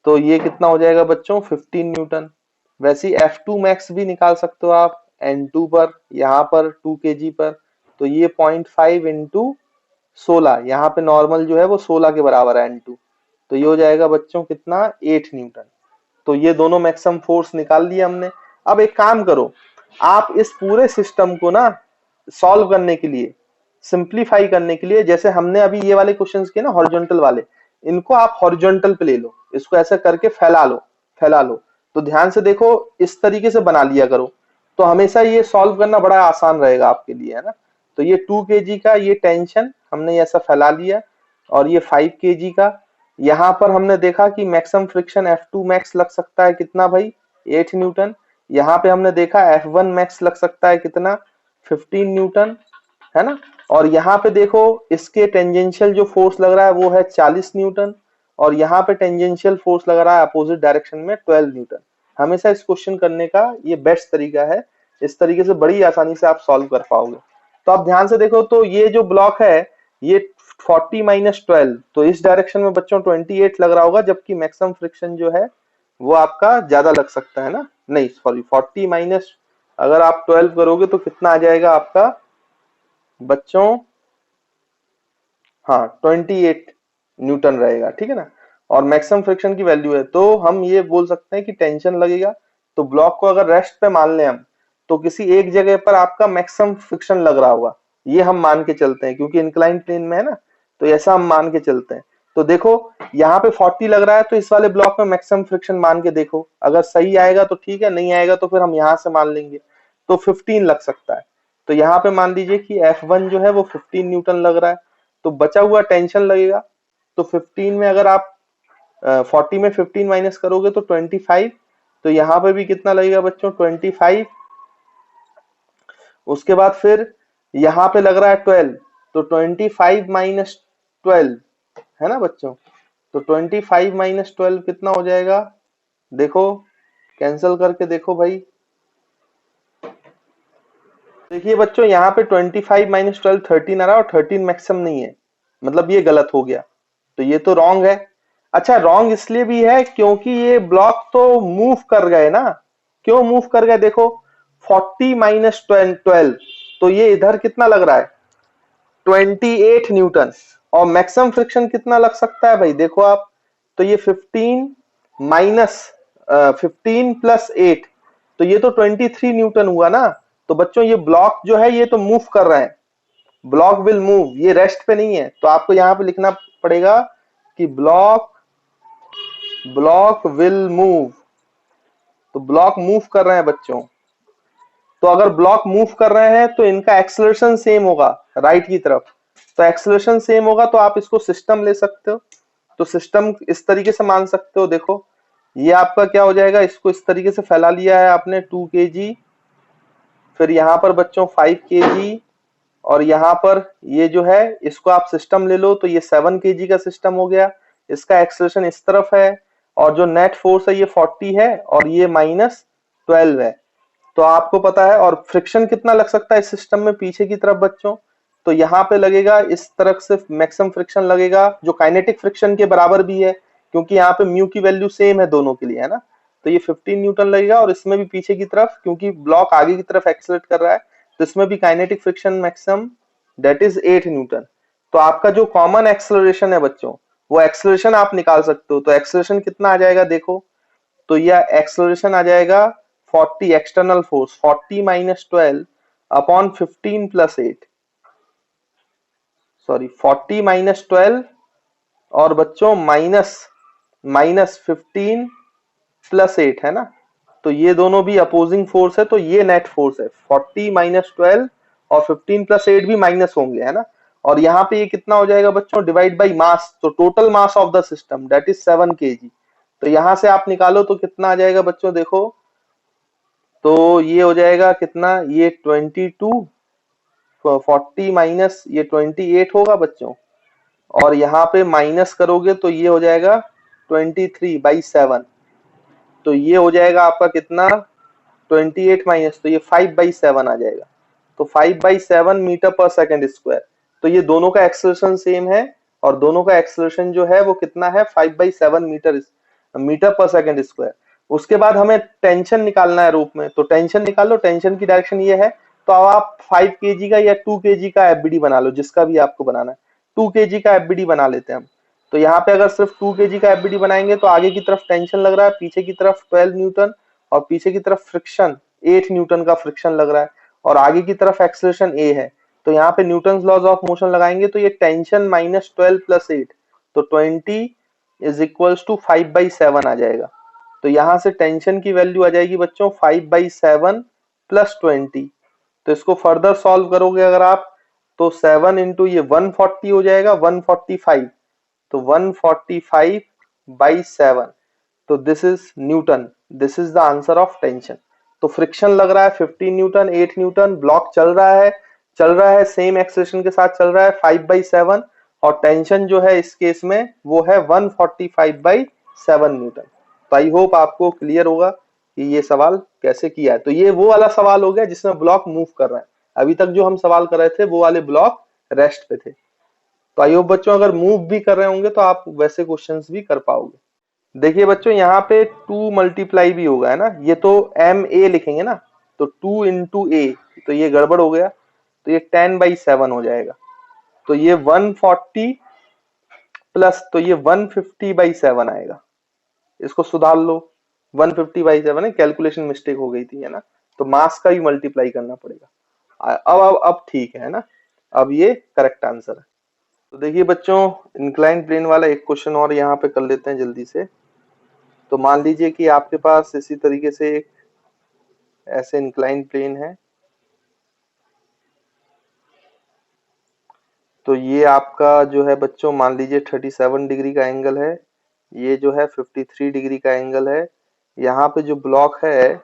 तो ये कितना हो जाएगा बच्चों 15 न्यूटन। वैसे ही F2 मैक्स भी निकाल सकते हो आप N2 पर, यहाँ पर 2 kg पर। तो ये 0.5 इंटू 16, यहाँ पे नॉर्मल जो है वो 16 के बराबर है N2। तो ये हो जाएगा बच्चों कितना 8 न्यूटन। तो ये दोनों मैक्सिमम फोर्स निकाल लिया हमने। अब एक काम करो, आप इस पूरे सिस्टम को ना सॉल्व करने के लिए, सिंप्लीफाई करने के लिए, जैसे हमने अभी ये वाले क्वेश्चंस किए ना हॉरिजॉन्टल वाले, इनको आप हॉरिजॉन्टल पे ले लो, इसको ऐसे करके फैला लो, फैला लो। तो ध्यान से देखो इस तरीके से बना लिया करो, तो हमेशा ये सॉल्व करना बड़ा आसान रहेगा आपके लिए, है ना। तो ये 2 kg का ये टेंशन हमने ऐसा फैला लिया और ये 5 kg का, यहाँ पर हमने देखा कि मैक्सिमम फ्रिक्शन F2 मैक्स लग सकता है कितना भाई, 8 न्यूटन। यहाँ पे हमने देखा F1 मैक्स लग सकता है कितना, 15 न्यूटन, है ना। और यहाँ पे देखो इसके टेंजेंशियल जो फोर्स लग रहा है वो है 40 न्यूटन, और यहाँ पे टेंजेंशियल फोर्स लग रहा है अपोजिट डायरेक्शन में 12 न्यूटन। हमेशा इस क्वेश्चन करने का ये बेस्ट तरीका है, इस तरीके से बड़ी आसानी से आप सॉल्व कर पाओगे। तो आप ध्यान से देखो, तो ये जो ब्लॉक है ये 40 माइनस 12, तो इस डायरेक्शन में बच्चों 28 लग रहा होगा, जबकि मैक्सिमम फ्रिक्शन जो है वो आपका ज्यादा लग सकता है ना, नहीं सॉरी 40 माइनस अगर आप 12 करोगे तो कितना आ जाएगा आपका बच्चों, हाँ 28 न्यूटन रहेगा, ठीक है ना। और मैक्सिमम फ्रिक्शन की वैल्यू है, तो हम ये बोल सकते हैं कि टेंशन लगेगा। तो ब्लॉक को अगर रेस्ट पे मान लें हम, तो किसी एक जगह पर आपका मैक्सिमम फ्रिक्शन लग रहा होगा, ये हम मान के चलते हैं क्योंकि इंक्लाइन प्लेन में है ना, तो ऐसा हम मान के चलते हैं। तो देखो यहाँ पे 40 लग रहा है, तो इस वाले ब्लॉक में मैक्सिमम फ्रिक्शन मान के देखो, अगर सही आएगा तो ठीक है, नहीं आएगा तो फिर हम यहाँ से मान लेंगे, तो 15 लग सकता है। तो यहाँ पे मान लीजिए कि F1 जो है वो 15 न्यूटन लग रहा है, तो बचा हुआ टेंशन लगेगा। तो 15 में अगर आप 40 में 15 माइनस करोगे तो 25, तो यहाँ पे भी कितना लगेगा बच्चों, 25। उसके बाद फिर यहाँ पे लग रहा है 12, तो 25 माइनस 12, है ना बच्चों। तो 25 माइनस 12 कितना हो जाएगा, देखो कैंसिल करके देखो भाई। देखिए बच्चों यहाँ पे 25 माइनस 12 13 आ रहा है, और 13 मैक्सिमम नहीं है, मतलब ये गलत हो गया, तो ये तो रॉन्ग है। अच्छा रॉन्ग इसलिए भी है क्योंकि ये ब्लॉक तो मूव कर गए ना, क्यों मूव कर गए देखो, 40 माइनस 12, तो ये इधर कितना लग रहा है 28 न्यूटन, और मैक्सिमम फ्रिक्शन कितना लग सकता है भाई देखो आप, तो ये 15 माइनस 15 प्लस 8, तो ये तो 23 न्यूटन हुआ ना। तो बच्चों ये ब्लॉक जो है ये तो मूव कर रहे हैं, ब्लॉक विल मूव, ये रेस्ट पे नहीं है। तो आपको यहाँ पे लिखना पड़ेगा कि ब्लॉक ब्लॉक विल मूव, तो ब्लॉक मूव कर रहे हैं बच्चों। तो अगर ब्लॉक मूव कर रहे हैं तो इनका एक्सेलरेशन सेम होगा राइट की तरफ, तो एक्सेलरेशन सेम होगा तो आप इसको सिस्टम ले सकते हो। तो सिस्टम इस तरीके से मान सकते हो, देखो ये आपका क्या हो जाएगा, इसको इस तरीके से फैला लिया है आपने 2 kg, फिर यहाँ पर बच्चों 5 kg, और यहाँ पर ये जो है इसको आप सिस्टम ले लो, तो ये 7 kg का सिस्टम हो गया। इसका एक्सेलरेशन इस तरफ है, और जो नेट फोर्स है ये 40 है, और ये माइनस 12 है। तो आपको पता है, और फ्रिक्शन कितना लग सकता है इस सिस्टम में पीछे की तरफ बच्चों, तो यहाँ पे लगेगा इस तरफ से मैक्सिमम फ्रिक्शन लगेगा, जो काइनेटिक फ्रिक्शन के बराबर भी है, क्योंकि यहाँ पे म्यू की वैल्यू सेम है दोनों के लिए, है ना। तो ये 15 न्यूटन लगेगा, और इसमें भी पीछे की तरफ, क्योंकि ब्लॉक आगे की तरफ एक्सेलरेट कर रहा है, तो इसमें भी kinetic friction maximum that is 8 newton. तो आपका जो कॉमन एक्सेलरेशन है बच्चों, वो एक्सेलरेशन आप निकाल सकते हो। तो एक्सेलरेशन कितना आ जाएगा देखो, तो यह एक्सेलरेशन आ जाएगा 40 external force 40 minus 12 upon 15 plus 8, sorry 40 minus 12 और बच्चों माइनस माइनस 15 प्लस 8, है ना। तो ये दोनों भी अपोजिंग फोर्स है, तो ये नेट फोर्स है 40 माइनस 12, और 15 प्लस 8 भी माइनस होंगे, है ना। और यहाँ पे ये कितना हो जाएगा बच्चों, डिवाइड बाई मास, तो total mass of the system that is 7 kg। तो यहाँ से आप निकालो तो कितना आ जाएगा बच्चों देखो, तो ये हो जाएगा कितना, ये 22, 40 माइनस ये 28 होगा बच्चों, और यहाँ पे माइनस करोगे तो ये हो जाएगा 23/7, तो ये हो जाएगा आपका कितना 28 माइनस, तो ये 5/7 आ जाएगा। तो 5/7 मीटर पर सेकंड स्क्वायर, तो ये दोनों का एक्सेलरेशन सेम है, और दोनों का एक्सेलरेशन जो है वो कितना है 5/7 मीटर पर सेकंड स्क्वायर। उसके बाद हमें टेंशन निकालना है रूप में, तो टेंशन निकालो, टेंशन की डायरेक्शन ये है। तो अब आप 5 kg का या 2 kg का एफबीडी बना लो, जिसका भी आपको बनाना है। 2 kg का एफबीडी बना लेते हैं हम। तो यहाँ पे अगर सिर्फ 2 kg का एफबीडी बनाएंगे तो आगे की तरफ टेंशन लग रहा है, पीछे की तरफ 12 न्यूटन, और पीछे की तरफ फ्रिक्शन 8 न्यूटन का फ्रिक्शन लग रहा है, और आगे की तरफ एक्सेलरेशन ए है। तो यहाँ पे न्यूटन लॉज ऑफ मोशन लगाएंगे, तो ये टेंशन माइनस 12 प्लस 8, तो 20 इज इक्वल्स टू 5/7 आ जाएगा। तो यहाँ से टेंशन की वैल्यू आ जाएगी बच्चों 5/7 प्लस 20। तो इसको फर्दर सॉल्व करोगे अगर आप, तो 7 इंटू ये 140 हो जाएगा 145, तो 145/7, तो this is Newton, this is the answer of tension. तो फ्रिक्शन लग रहा है 15 न्यूटन, 8 न्यूटन, ब्लॉक चल रहा है सेम एक्सेलरेशन के साथ चल रहा है 5/7, और टेंशन जो है इस केस में वो है 145/7 न्यूटन। तो आई होप आपको क्लियर होगा कि ये सवाल कैसे किया है। तो ये वो वाला सवाल हो गया जिसमें ब्लॉक मूव कर रहा है। अभी तक जो हम सवाल कर रहे थे वो वाले ब्लॉक रेस्ट पे थे। तो आई होप बच्चों अगर मूव भी कर रहे होंगे तो आप वैसे क्वेश्चंस भी कर पाओगे। देखिए बच्चों यहाँ पे 2 मल्टीप्लाई भी होगा, है ना, ये तो एम ए लिखेंगे ना, तो 2 इंटू ए, तो ये गड़बड़ हो गया, तो ये 10/7 हो जाएगा। तो ये 140 प्लस, तो ये 150/7 आएगा। इसको सुधार लो, 150/7 है, कैलकुलेशन मिस्टेक हो गई थी, है ना, तो मास का भी मल्टीप्लाई करना पड़ेगा। अब ठीक है ना, अब ये करेक्ट आंसर है। तो देखिए बच्चों इंक्लाइन प्लेन वाला एक क्वेश्चन और यहाँ पे कर लेते हैं जल्दी से। तो मान लीजिए कि आपके पास इसी तरीके से एक ऐसे इंक्लाइन प्लेन है, तो ये आपका जो है बच्चों मान लीजिए 37 डिग्री का एंगल है, ये जो है 53 डिग्री का एंगल है। यहाँ पे जो ब्लॉक है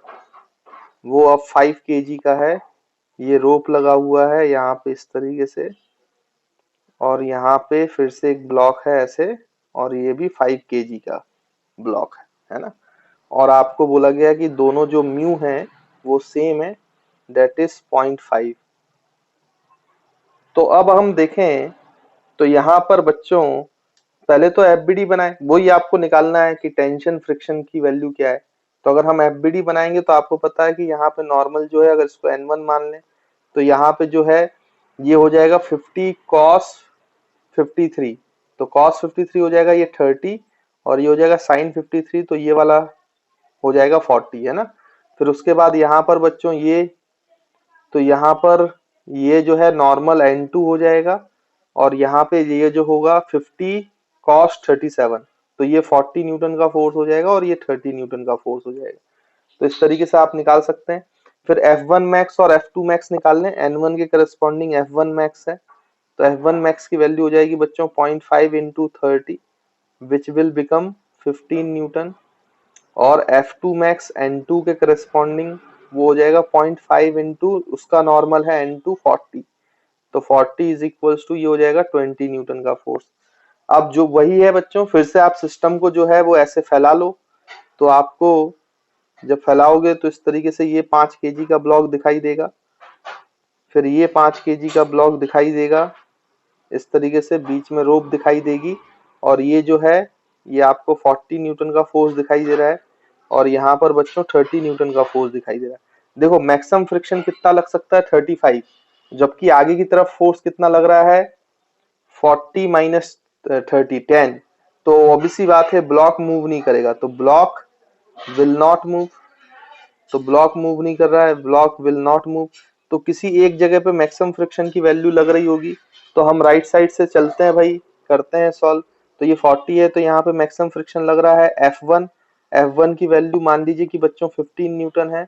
वो अब 5 kg का है, ये रोप लगा हुआ है यहाँ पे इस तरीके से, और यहाँ पे फिर से एक ब्लॉक है ऐसे, और ये भी 5 kg का ब्लॉक है ना। और आपको बोला गया कि दोनों जो म्यू है वो सेम है, दैट इज 0.5। तो अब हम देखें तो यहाँ पर बच्चों पहले तो एफबीडी बनाए, वही आपको निकालना है कि टेंशन फ्रिक्शन की वैल्यू क्या है। तो अगर हम एफबीडी बनाएंगे तो आपको पता है कि यहाँ पे नॉर्मल जो है अगर इसको n1 मान लें तो यहाँ पे जो है ये हो जाएगा 50 cos 53, तो cos 53 हो जाएगा ये 30, और ये हो जाएगा sin 53, तो ये वाला हो जाएगा 40, है ना। फिर उसके बाद यहाँ पर बच्चों ये, तो यहाँ पर ये जो है नॉर्मल n2 हो जाएगा, और यहाँ पे ये जो होगा 50 cos 37, तो ये 40 न्यूटन का फोर्स हो जाएगा और ये 30 न्यूटन का फोर्स हो जाएगा। तो इस तरीके से आप निकाल सकते हैं। फिर F1 max और F2 max निकाल लें, N1 के करस्पॉन्डिंग F1 max है, तो F1 max की वैल्यू हो जाएगी बच्चों 0.5 into 30 which will become 15 Newton, और F2 max N2 के करस्पॉन्डिंग वो हो जाएगा 0.5 इंटू उसका नॉर्मल है N2 40, तो 40 इज इक्वल्स टू ये हो जाएगा 20 न्यूटन का फोर्स। अब जो वही है बच्चों, फिर से आप सिस्टम को जो है वो ऐसे फैला लो, तो आपको जब फैलाओगे तो इस तरीके से ये 5 kg का ब्लॉक दिखाई देगा, फिर ये 5 kg का ब्लॉक दिखाई देगा, इस तरीके से बीच में रोप दिखाई देगी, और ये जो है ये आपको 40 न्यूटन का फोर्स दिखाई दे रहा है, और यहाँ पर बच्चों 30 न्यूटन का फोर्स दिखाई दे रहा है। देखो मैक्सिमम फ्रिक्शन कितना लग सकता है 35, जबकि आगे की तरफ फोर्स कितना लग रहा है 40 माइनस 30 10, तो ऑब्वियसली बात है ब्लॉक मूव नहीं करेगा, तो ब्लॉक विल नॉट मूव, तो ब्लॉक मूव नहीं कर रहा है, ब्लॉक विल नॉट मूव। तो किसी एक जगह पे मैक्सिमम फ्रिक्शन की वैल्यू लग रही होगी, तो हम राइट साइड से चलते हैं भाई, करते हैं सॉल्व। तो ये 40 है, तो यहाँ पे मैक्सिमम फ्रिक्शन लग रहा है F1, F1 की वैल्यू मान लीजिए कि बच्चों 15 न्यूटन है,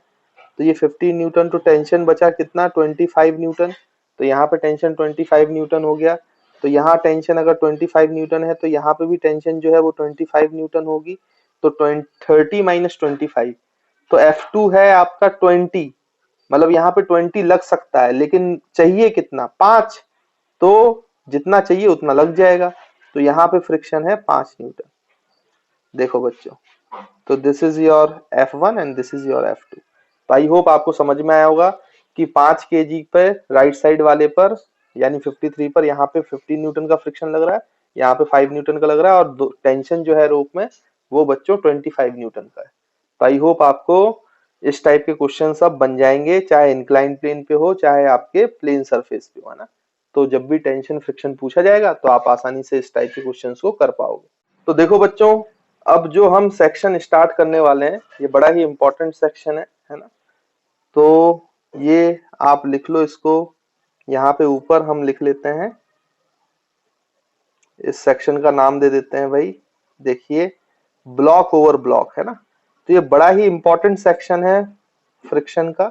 तो ये 15 न्यूटन, तो टेंशन बचा कितना 25 न्यूटन, तो यहाँ पे टेंशन 25 न्यूटन हो गया। तो यहाँ टेंशन अगर 25 न्यूटन है तो यहाँ पे भी टेंशन जो है वो 25 न्यूटन होगी, तो 30 माइनस 25, तो F2 है आपका 20, मतलब यहाँ पे 20 लग सकता है, लेकिन चाहिए कितना 5, तो जितना चाहिए उतना लग जाएगा, तो यहाँ पे फ्रिक्शन है 5 न्यूटन। देखो बच्चों, तो this is your F1 and this is your F2। तो आई होप आपको समझ में आया होगा कि 5 kg पे राइट साइड वाले पर यानी 53 पर यहाँ पे 15 न्यूटन का फ्रिक्शन लग रहा है, यहाँ पे 5 न्यूटन का लग रहा है, और टेंशन जो है रोप में वो बच्चों 25 न्यूटन का है। तो आई होप आपको इस टाइप के क्वेश्चन सब बन जाएंगे, चाहे इंक्लाइन प्लेन पे हो चाहे आपके प्लेन सरफेस पे हो, है ना। तो जब भी टेंशन फ्रिक्शन पूछा जाएगा तो आप आसानी से इस टाइप के क्वेश्चन को कर पाओगे। तो देखो बच्चों अब जो हम सेक्शन स्टार्ट करने वाले हैं ये बड़ा ही इंपॉर्टेंट सेक्शन है ना। तो ये आप लिख लो इसको, यहाँ पे ऊपर हम लिख लेते हैं, इस सेक्शन का नाम दे देते हैं भाई, देखिए ब्लॉक ओवर ब्लॉक, है ना। तो ये बड़ा ही इंपॉर्टेंट सेक्शन है फ्रिक्शन का,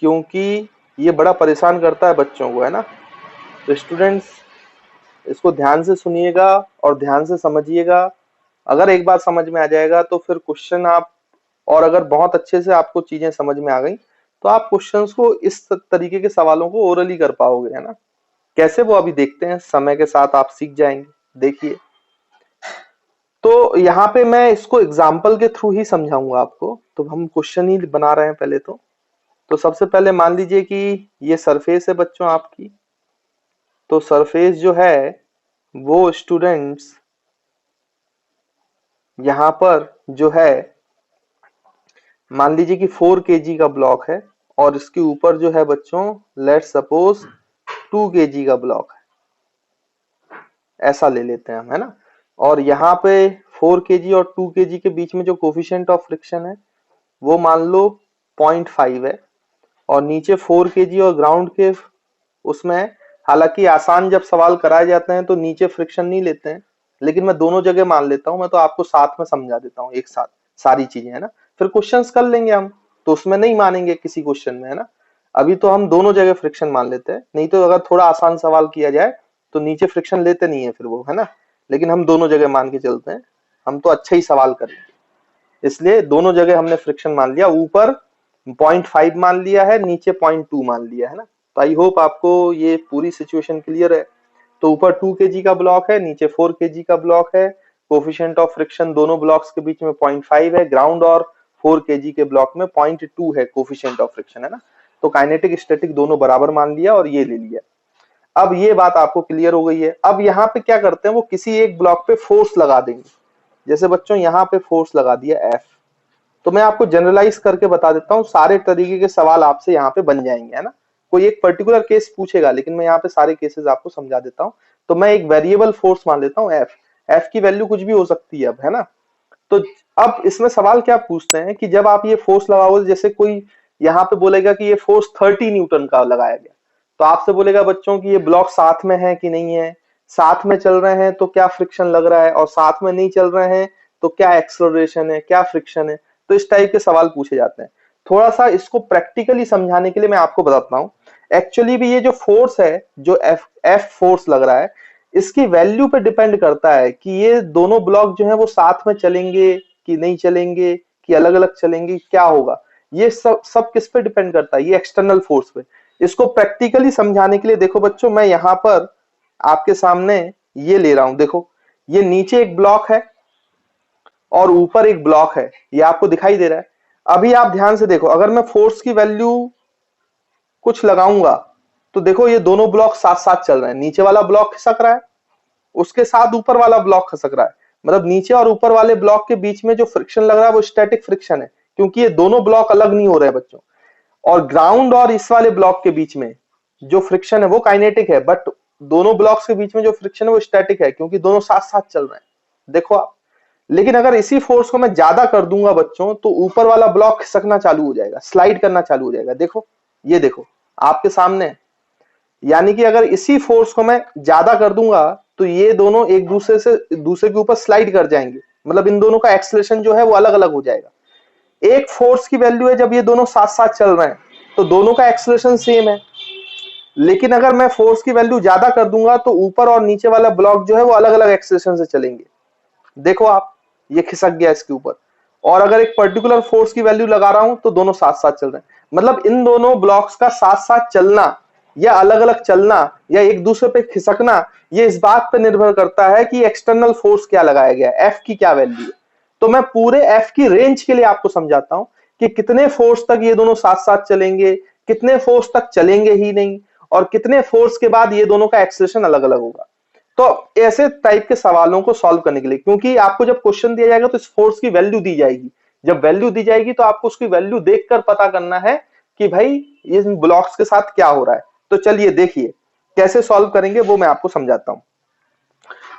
क्योंकि ये बड़ा परेशान करता है बच्चों को, है ना। तो स्टूडेंट्स इसको ध्यान से सुनिएगा और ध्यान से समझिएगा। अगर एक बार समझ में आ जाएगा तो फिर क्वेश्चन आप, और अगर बहुत अच्छे से आपको चीजें समझ में आ गई तो आप क्वेश्चंस को इस तरीके के सवालों को ओरली कर पाओगे, है ना। कैसे, वो अभी देखते हैं, समय के साथ आप सीख जाएंगे। देखिए, तो यहाँ पे मैं इसको एग्जाम्पल के थ्रू ही समझाऊंगा आपको। तो हम क्वेश्चन ही बना रहे हैं पहले तो सबसे पहले मान लीजिए कि ये सरफेस है बच्चों आपकी। तो सरफेस जो है वो स्टूडेंट्स यहाँ पर जो है, मान लीजिए कि 4 kg का ब्लॉक है और इसके ऊपर जो है बच्चों, लेट्स सपोज 2 kg का ब्लॉक है, ऐसा ले लेते हैं हम, है ना। और यहाँ पे 4 kg और 2 kg के बीच में जो कोफिशिएंट ऑफ फ्रिक्शन है वो मान लो 0.5 है, और नीचे 4 kg और ग्राउंड के उसमें, हालांकि आसान जब सवाल कराए जाते हैं तो नीचे फ्रिक्शन नहीं लेते हैं, लेकिन मैं दोनों जगह मान लेता हूं। मैं तो आपको साथ में समझा देता हूं, एक साथ सारी चीजें, है ना। फिर क्वेश्चंस कर लेंगे हम, तो उसमें नहीं मानेंगे किसी क्वेश्चन में, है ना। अभी तो हम दोनों जगह फ्रिक्शन मान लेते हैं, नहीं तो अगर थोड़ा आसान सवाल किया जाए तो नीचे फ्रिक्शन लेते नहीं है फिर वो, है ना। लेकिन हम दोनों जगह मान के चलते हैं, हम तो अच्छा ही सवाल करेंगे, इसलिए दोनों जगह हमने फ्रिक्शन मान लिया। ऊपर 0.5 मान लिया है, नीचे 0.2 मान लिया है ना। तो आई होप आपको ये पूरी सिचुएशन क्लियर है। तो ऊपर 2 kg का ब्लॉक है, नीचे 4 kg का ब्लॉक है, कोफिशिएंट ऑफ फ्रिक्शन दोनों ब्लॉक्स के बीच में 0.5 है, ग्राउंड और 4 kg के ब्लॉक में 0.2 है कोफिशिएंट ऑफ फ्रिक्शन, है ना। तो काइनेटिक स्टैटिक दोनों बराबर मान लिया और ये ले लिया। अब ये बात आपको क्लियर हो गई है। अब यहाँ पे क्या करते हैं, वो किसी एक ब्लॉक पे फोर्स लगा देंगे। जैसे बच्चों यहाँ पे फोर्स लगा दिया F, तो मैं आपको जनरलाइज करके बता देता हूँ, सारे तरीके के सवाल आपसे यहाँ पे बन जाएंगे, है ना। कोई एक पर्टिकुलर केस पूछेगा, लेकिन मैं यहाँ पे सारे केसेस आपको समझा देता हूँ। तो मैं एक वेरिएबल फोर्स मान लेता हूँ F की वैल्यू कुछ भी हो सकती है अब, है ना। तो अब इसमें सवाल क्या पूछते हैं कि जब आप ये फोर्स लगाओगे, जैसे कोई यहाँ पे बोलेगा कि ये फोर्स 30 न्यूटन का लगाया गया, तो आपसे बोलेगा बच्चों कि ये ब्लॉक साथ में है कि नहीं है, साथ में चल रहे हैं तो क्या फ्रिक्शन लग रहा है, और साथ में नहीं चल रहे हैं तो क्या एक्सेलरेशन है, क्या फ्रिक्शन है। तो इस टाइप के सवाल पूछे जाते हैं। थोड़ा सा इसको प्रैक्टिकली समझाने के लिए मैं आपको बताता हूँ। एक्चुअली भी ये जो फोर्स है, जो एफ फोर्स लग रहा है, इसकी वैल्यू पे डिपेंड करता है कि ये दोनों ब्लॉक जो है वो साथ में चलेंगे कि नहीं चलेंगे, कि अलग अलग चलेंगे, क्या होगा। ये सब सब किस पे डिपेंड करता है, ये एक्सटर्नल फोर्स पे। इसको प्रैक्टिकली समझाने के लिए देखो बच्चों, मैं यहाँ पर आपके सामने ये ले रहा हूं। देखो, ये नीचे एक ब्लॉक है और ऊपर एक ब्लॉक है, ये आपको दिखाई दे रहा है। अभी आप ध्यान से देखो, अगर मैं फोर्स की वैल्यू कुछ लगाऊंगा तो देखो ये दोनों ब्लॉक साथ साथ चल रहे हैं। नीचे वाला ब्लॉक खिसक रहा है, उसके साथ ऊपर वाला ब्लॉक खिसक रहा है। मतलब नीचे और ऊपर वाले ब्लॉक के बीच में जो फ्रिक्शन लग रहा है वो स्टैटिक फ्रिक्शन है, क्योंकि ये दोनों ब्लॉक अलग नहीं हो रहे हैं बच्चों। और ग्राउंड और इस वाले ब्लॉक के बीच में जो फ्रिक्शन है वो काइनेटिक है, बट दोनों ब्लॉक्स के बीच में जो फ्रिक्शन है वो स्टैटिक है, क्योंकि दोनों साथ साथ चल रहे हैं। देखो आप, लेकिन अगर इसी फोर्स को मैं ज्यादा कर दूंगा बच्चों, तो ऊपर वाला ब्लॉक खिसकना चालू हो जाएगा, स्लाइड करना चालू हो जाएगा। देखो, ये देखो आपके सामने, यानी कि अगर इसी फोर्स को मैं ज्यादा कर दूंगा तो ये दोनों एक दूसरे के ऊपर स्लाइड कर जाएंगे। मतलब इन दोनों का एक्सेलरेशन जो है वो अलग अलग हो जाएगा। एक फोर्स की वैल्यू है जब ये दोनों साथ साथ चल रहे हैं तो दोनों का एक्सेलरेशन सेम है। लेकिन अगर मैं फोर्स की वैल्यू ज्यादा कर दूंगा तो ऊपर और नीचे वाला ब्लॉक जो है वो अलग अलग एक्सेलरेशन से चलेंगे। देखो आप, ये खिसक गया इसके ऊपर। और अगर एक पर्टिकुलर फोर्स की वैल्यू लगा रहा हूं तो दोनों साथ साथ चल रहे हैं। मतलब इन दोनों ब्लॉक्स का साथ साथ चलना या अलग अलग चलना या एक दूसरे पे खिसकना, ये इस बात पे निर्भर करता है कि एक्सटर्नल फोर्स क्या लगाया गया है, एफ की क्या वैल्यू है। तो मैं पूरे एफ की रेंज के लिए आपको समझाता हूं कि कितने फोर्स तक ये दोनों साथ साथ चलेंगे, कितने फोर्स तक चलेंगे ही नहीं, और कितने फोर्स के बाद ये दोनों का एक्सेलरेशन अलग अलग होगा। तो ऐसे टाइप के सवालों को सॉल्व करने के लिए, क्योंकि आपको जब क्वेश्चन दिया जाएगा तो इस फोर्स की वैल्यू दी जाएगी। जब वैल्यू दी जाएगी तो आपको उसकी वैल्यू देखकर पता करना है कि भाई ये ब्लॉक्स के साथ क्या हो रहा है। तो चलिए देखिए कैसे सॉल्व करेंगे, वो मैं आपको समझाता हूं।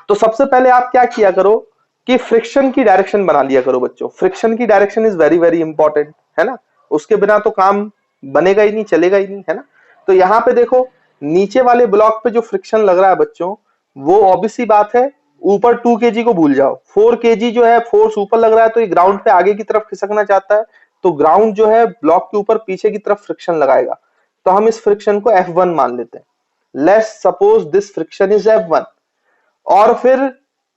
तो सबसे पहले आप क्या किया करो कि फ्रिक्शन की डायरेक्शन बना लिया करो बच्चों। फ्रिक्शन की direction is very very important, है ना। उसके बिना तो काम बनेगा ही नहीं, चलेगा ही नहीं, है ना। तो यहाँ पे देखो, नीचे वाले ब्लॉक पे जो फ्रिक्शन लग रहा है बच्चों, वो ऑब्वियस सी बात है, ऊपर 2 kg को भूल जाओ। 4 kg जो है फोर्स ऊपर लग रहा है तो ये ग्राउंड पे आगे की तरफ खिसकना चाहता है, तो ग्राउंड जो है ब्लॉक के ऊपर पीछे की तरफ फ्रिक्शन लगाएगा। तो हम इस फ्रिक्शन को F1 मान लेते हैं। Let's suppose this friction is F1। और फिर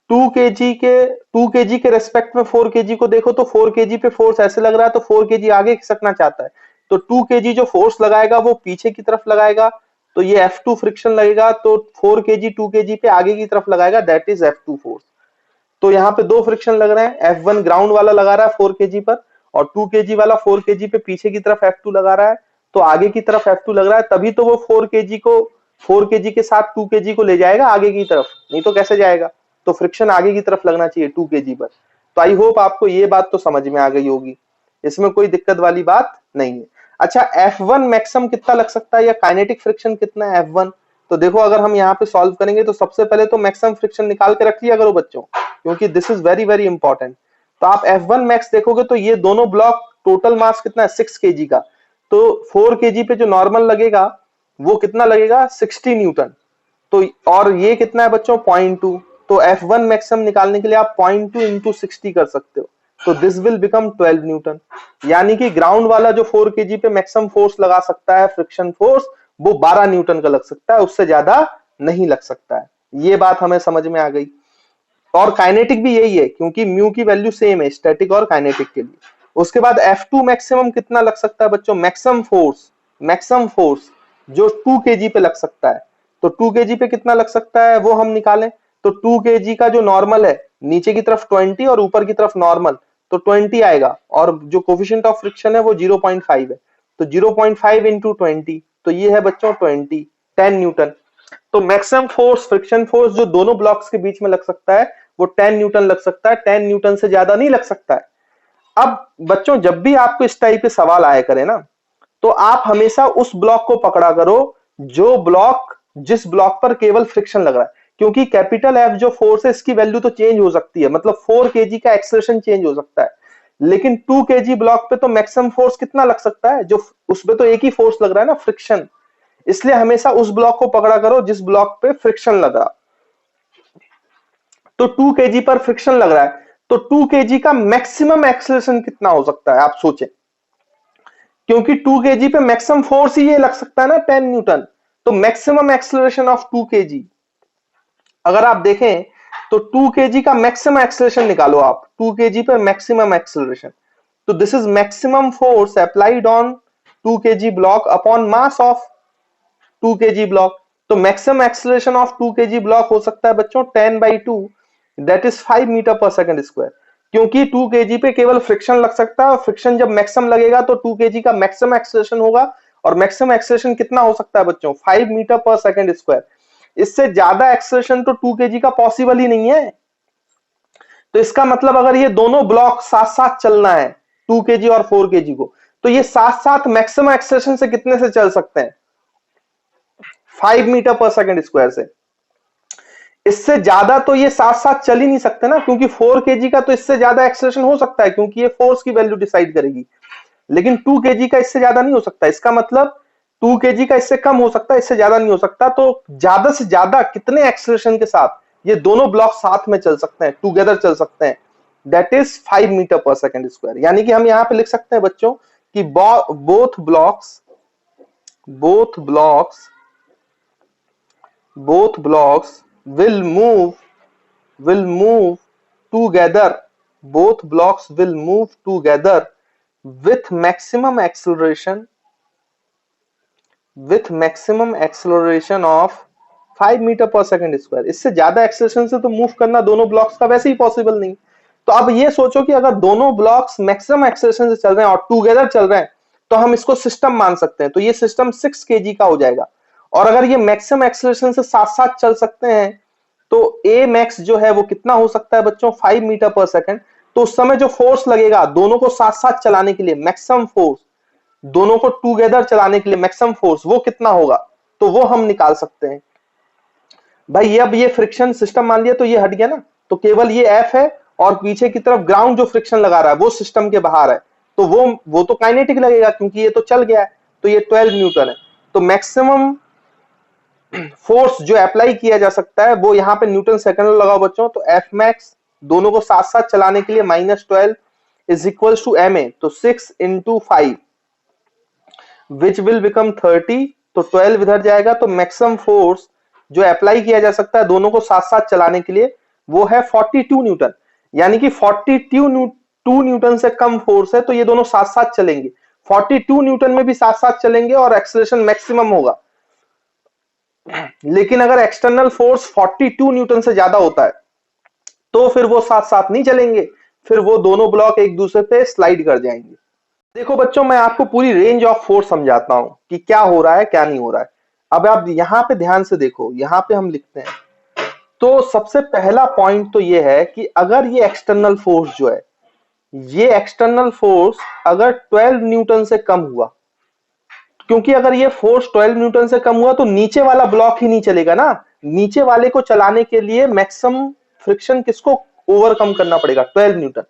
2 kg के रेस्पेक्ट में 4 kg को देखो तो 4 kg पे फोर्स ऐसे लग रहा है तो 4 kg आगे खिसकना चाहता है, तो 2 kg जो फोर्स लगाएगा वो पीछे की तरफ लगाएगा, तो ये F2 फ्रिक्शन लगेगा, तो 4 kg 2 kg पे आगे की तरफ लगाएगा, दैट इज F2 फोर्स। तो यहाँ पे दो फ्रिक्शन लग रहे हैं, F1 ग्राउंड वाला लगा रहा है 4 kg पर, और 2 kg वाला 4 kg पे पीछे की तरफ F2 लगा रहा है, तो आगे की तरफ F2 लग रहा है, तभी तो वो 4 kg के साथ 2 kg को ले जाएगा आगे की तरफ, नहीं तो कैसे जाएगा। तो फ्रिक्शन आगे की तरफ लगना चाहिए 2 kg पर। तो आई होप आपको ये बात तो समझ में आ गई होगी, इसमें कोई दिक्कत वाली बात नहीं है। अच्छा, F1 मैक्सिमम कितना लग सकता है या काइनेटिक फ्रिक्शन कितना है F1, तो देखो अगर हम यहाँ पे सॉल्व करेंगे तो सबसे पहले तो मैक्सिमम फ्रिक्शन निकाल के रख लिया करो बच्चों, क्योंकि this is very very important. तो आप F1 मैक्स देखोगे तो ये दोनों ब्लॉक टोटल मास कितना है 6 kg का, तो 4 kg पे जो नॉर्मल लगेगा वो कितना लगेगा 60 न्यूटन, तो और ये कितना है बच्चों 0.2, तो F1 मैक्सिमम निकालने के लिए आप 0.2 इंटू 60 कर सकते हो, तो दिस विल बिकम 12 न्यूटन। यानी कि ग्राउंड वाला जो 4 kg पे मैक्सिमम फोर्स लगा सकता है फ्रिक्शन फोर्स, वो 12 न्यूटन का लग सकता है, उससे ज्यादा नहीं लग सकता है। ये बात हमें समझ में आ गई। और काइनेटिक भी यही है, क्योंकि म्यू की वैल्यू सेम है स्टैटिक और काइनेटिक के लिए। उसके बाद F2 मैक्सिमम कितना लग सकता है बच्चों, मैक्सिमम फोर्स जो 2 kg पे लग सकता है, तो 2 kg पे कितना लग सकता है वो हम निकालें, तो 2 kg का जो नॉर्मल है नीचे की तरफ 20 और ऊपर की तरफ नॉर्मल, तो 20 आएगा, और जो कोफिशिएंट ऑफ फ्रिक्शन है वो 0.5 है, तो 0.5 इंटू 20, तो ये है बच्चों 10 न्यूटन। तो मैक्सिमम फोर्स फ्रिक्शन फोर्स जो दोनों ब्लॉक्स के बीच में लग सकता है वो 10 न्यूटन लग सकता है, 10 न्यूटन से ज्यादा नहीं लग सकता है। अब बच्चों जब भी आपको इस टाइप के सवाल आया करे ना, तो आप हमेशा उस ब्लॉक को पकड़ा करो जिस ब्लॉक पर केवल फ्रिक्शन लग रहा है, क्योंकि कैपिटल F जो फोर्स है इसकी वैल्यू तो चेंज हो सकती है, मतलब 4 kg का एक्सेलरेशन चेंज हो सकता है, लेकिन 2 kg ब्लॉक पे तो मैक्सिमम फोर्स कितना लग सकता है, जो उसपे तो एक ही फोर्स लग रहा है ना, फ्रिक्शन। इसलिए हमेशा उस ब्लॉक को पकड़ा करो जिस ब्लॉक पे फ्रिक्शन लग रहा। तो 2 kg पर फ्रिक्शन लग रहा है, तो 2 kg का मैक्सिमम एक्सेलरेशन कितना हो सकता है आप सोचें, क्योंकि 2 kg पे मैक्सिमम फोर्स ही ये लग सकता है ना 10 न्यूटन, तो मैक्सिमम एक्सेलरेशन ऑफ 2 kg अगर आप देखें तो 2 kg का मैक्सिमम एक्सेलरेशन निकालो आप, 2 kg पे मैक्सिमम एक्सेलरेशन, तो this is maximum force applied on 2 kg block upon mass of 2 kg block. तो maximum acceleration of 2 kg block हो सकता है बच्चों 10/2, that is 5 metre per second square, क्योंकि 2 kg पे केवल फ्रिक्शन लग सकता है, और फ्रिक्शन जब मैक्सिमम लगेगा तो 2 kg का मैक्सिमम एक्सेलरेशन होगा, और मैक्सिमम एक्सेलरेशन कितना हो सकता है बच्चों 5 मीटर पर सेकंड स्क्वायर। इससे ज्यादा एक्सेलरेशन तो 2 kg का पॉसिबल ही नहीं है। तो इसका मतलब अगर ये दोनों ब्लॉक साथ साथ चलना है 2 kg और 4 kg को, तो ये साथ साथ मैक्सिमम एक्सेलरेशन से कितने से चल सकते हैं 5 मीटर पर सेकंड स्क्वायर से। इससे ज्यादा तो ये साथ साथ चल ही नहीं सकते ना, क्योंकि 4 kg का तो इससे ज्यादा एक्सेलरेशन हो सकता है, क्योंकि ये फोर्स की वैल्यू डिसाइड करेगी, लेकिन 2 kg का इससे ज्यादा नहीं हो सकता। इसका मतलब 2 kg का इससे कम हो सकता है, इससे ज्यादा नहीं हो सकता। तो ज्यादा से ज्यादा कितने एक्सेलरेशन के साथ ये दोनों ब्लॉक साथ में चल सकते हैं, टुगेदर चल सकते हैं, that is 5 metre per second square. यानी कि हम यहां पे लिख सकते हैं बच्चों कि both blocks will move together, both blocks will move together with maximum acceleration of 5 metre per second square. इससे ज्यादा एक्सेलरेशन से तो मूव करना दोनों ब्लॉक्स का वैसे ही पॉसिबल नहीं। तो अब ये सोचो कि अगर दोनों ब्लॉक्स मैक्सिमम एक्सेलरेशन से चल रहे हैं और टुगेदर चल रहे हैं, तो हम इसको सिस्टम मान सकते हैं, तो ये सिस्टम 6 kg का हो जाएगा। और अगर ये मैक्सिमम एक्सेलरेशन से साथ साथ चल सकते हैं, तो ए मैक्स जो है वो कितना हो सकता है बच्चों 5 मीटर पर सेकंड। तो उस समय जो फोर्स लगेगा दोनों को साथ साथ चलाने के लिए, मैक्सिमम फोर्स दोनों को टुगेदर चलाने के लिए मैक्सिमम फोर्स वो कितना होगा, तो वो हम निकाल सकते हैं भाई। अब ये फ्रिक्शन सिस्टम मान लिया तो ये हट गया ना, तो केवल ये एफ है, और पीछे की तरफ ग्राउंड जो फ्रिक्शन लगा रहा है वो सिस्टम के बाहर है, तो वो तो काइनेटिक लगेगा क्योंकि ये तो चल गया है, तो ये 12 न्यूटन है। तो मैक्सिमम फोर्स जो अप्लाई किया जा सकता है वो यहाँ पे न्यूटन सेकंड में लगाओ बच्चों, तो एफ मैक्स दोनों को साथ साथ चलाने के लिए -12 इज इक्वल टू ma, तो 6 इंटू 5 विच विल बिकम 30, तो 12 इधर जाएगा, तो मैक्सिमम फोर्स जो अप्लाई किया जा सकता है दोनों को साथ साथ चलाने के लिए, वो है 42 न्यूटन। यानी कि 42 न्यूटन से कम फोर्स है तो ये दोनों साथ साथ चलेंगे, 42 न्यूटन में भी साथ साथ चलेंगे और एक्सेलरेशन मैक्सिमम होगा। लेकिन अगर एक्सटर्नल फोर्स 42 न्यूटन से ज्यादा होता है तो फिर वो साथ साथ नहीं चलेंगे, फिर वो दोनों ब्लॉक एक दूसरे पे स्लाइड कर जाएंगे। देखो बच्चों, मैं आपको पूरी रेंज ऑफ फोर्स समझाता हूं कि क्या हो रहा है क्या नहीं हो रहा है। अब आप यहां पे ध्यान से देखो, यहां पे हम लिखते हैं, तो सबसे पहला पॉइंट तो ये है कि अगर ये एक्सटर्नल फोर्स जो है, ये एक्सटर्नल फोर्स अगर 12 न्यूटन से कम हुआ, क्योंकि अगर ये फोर्स 12 न्यूटन से कम हुआ तो नीचे वाला ब्लॉक ही नहीं चलेगा ना। नीचे वाले को चलाने के लिए मैक्सिमम फ्रिक्शन किसको ओवरकम करना पड़ेगा? 12 न्यूटन।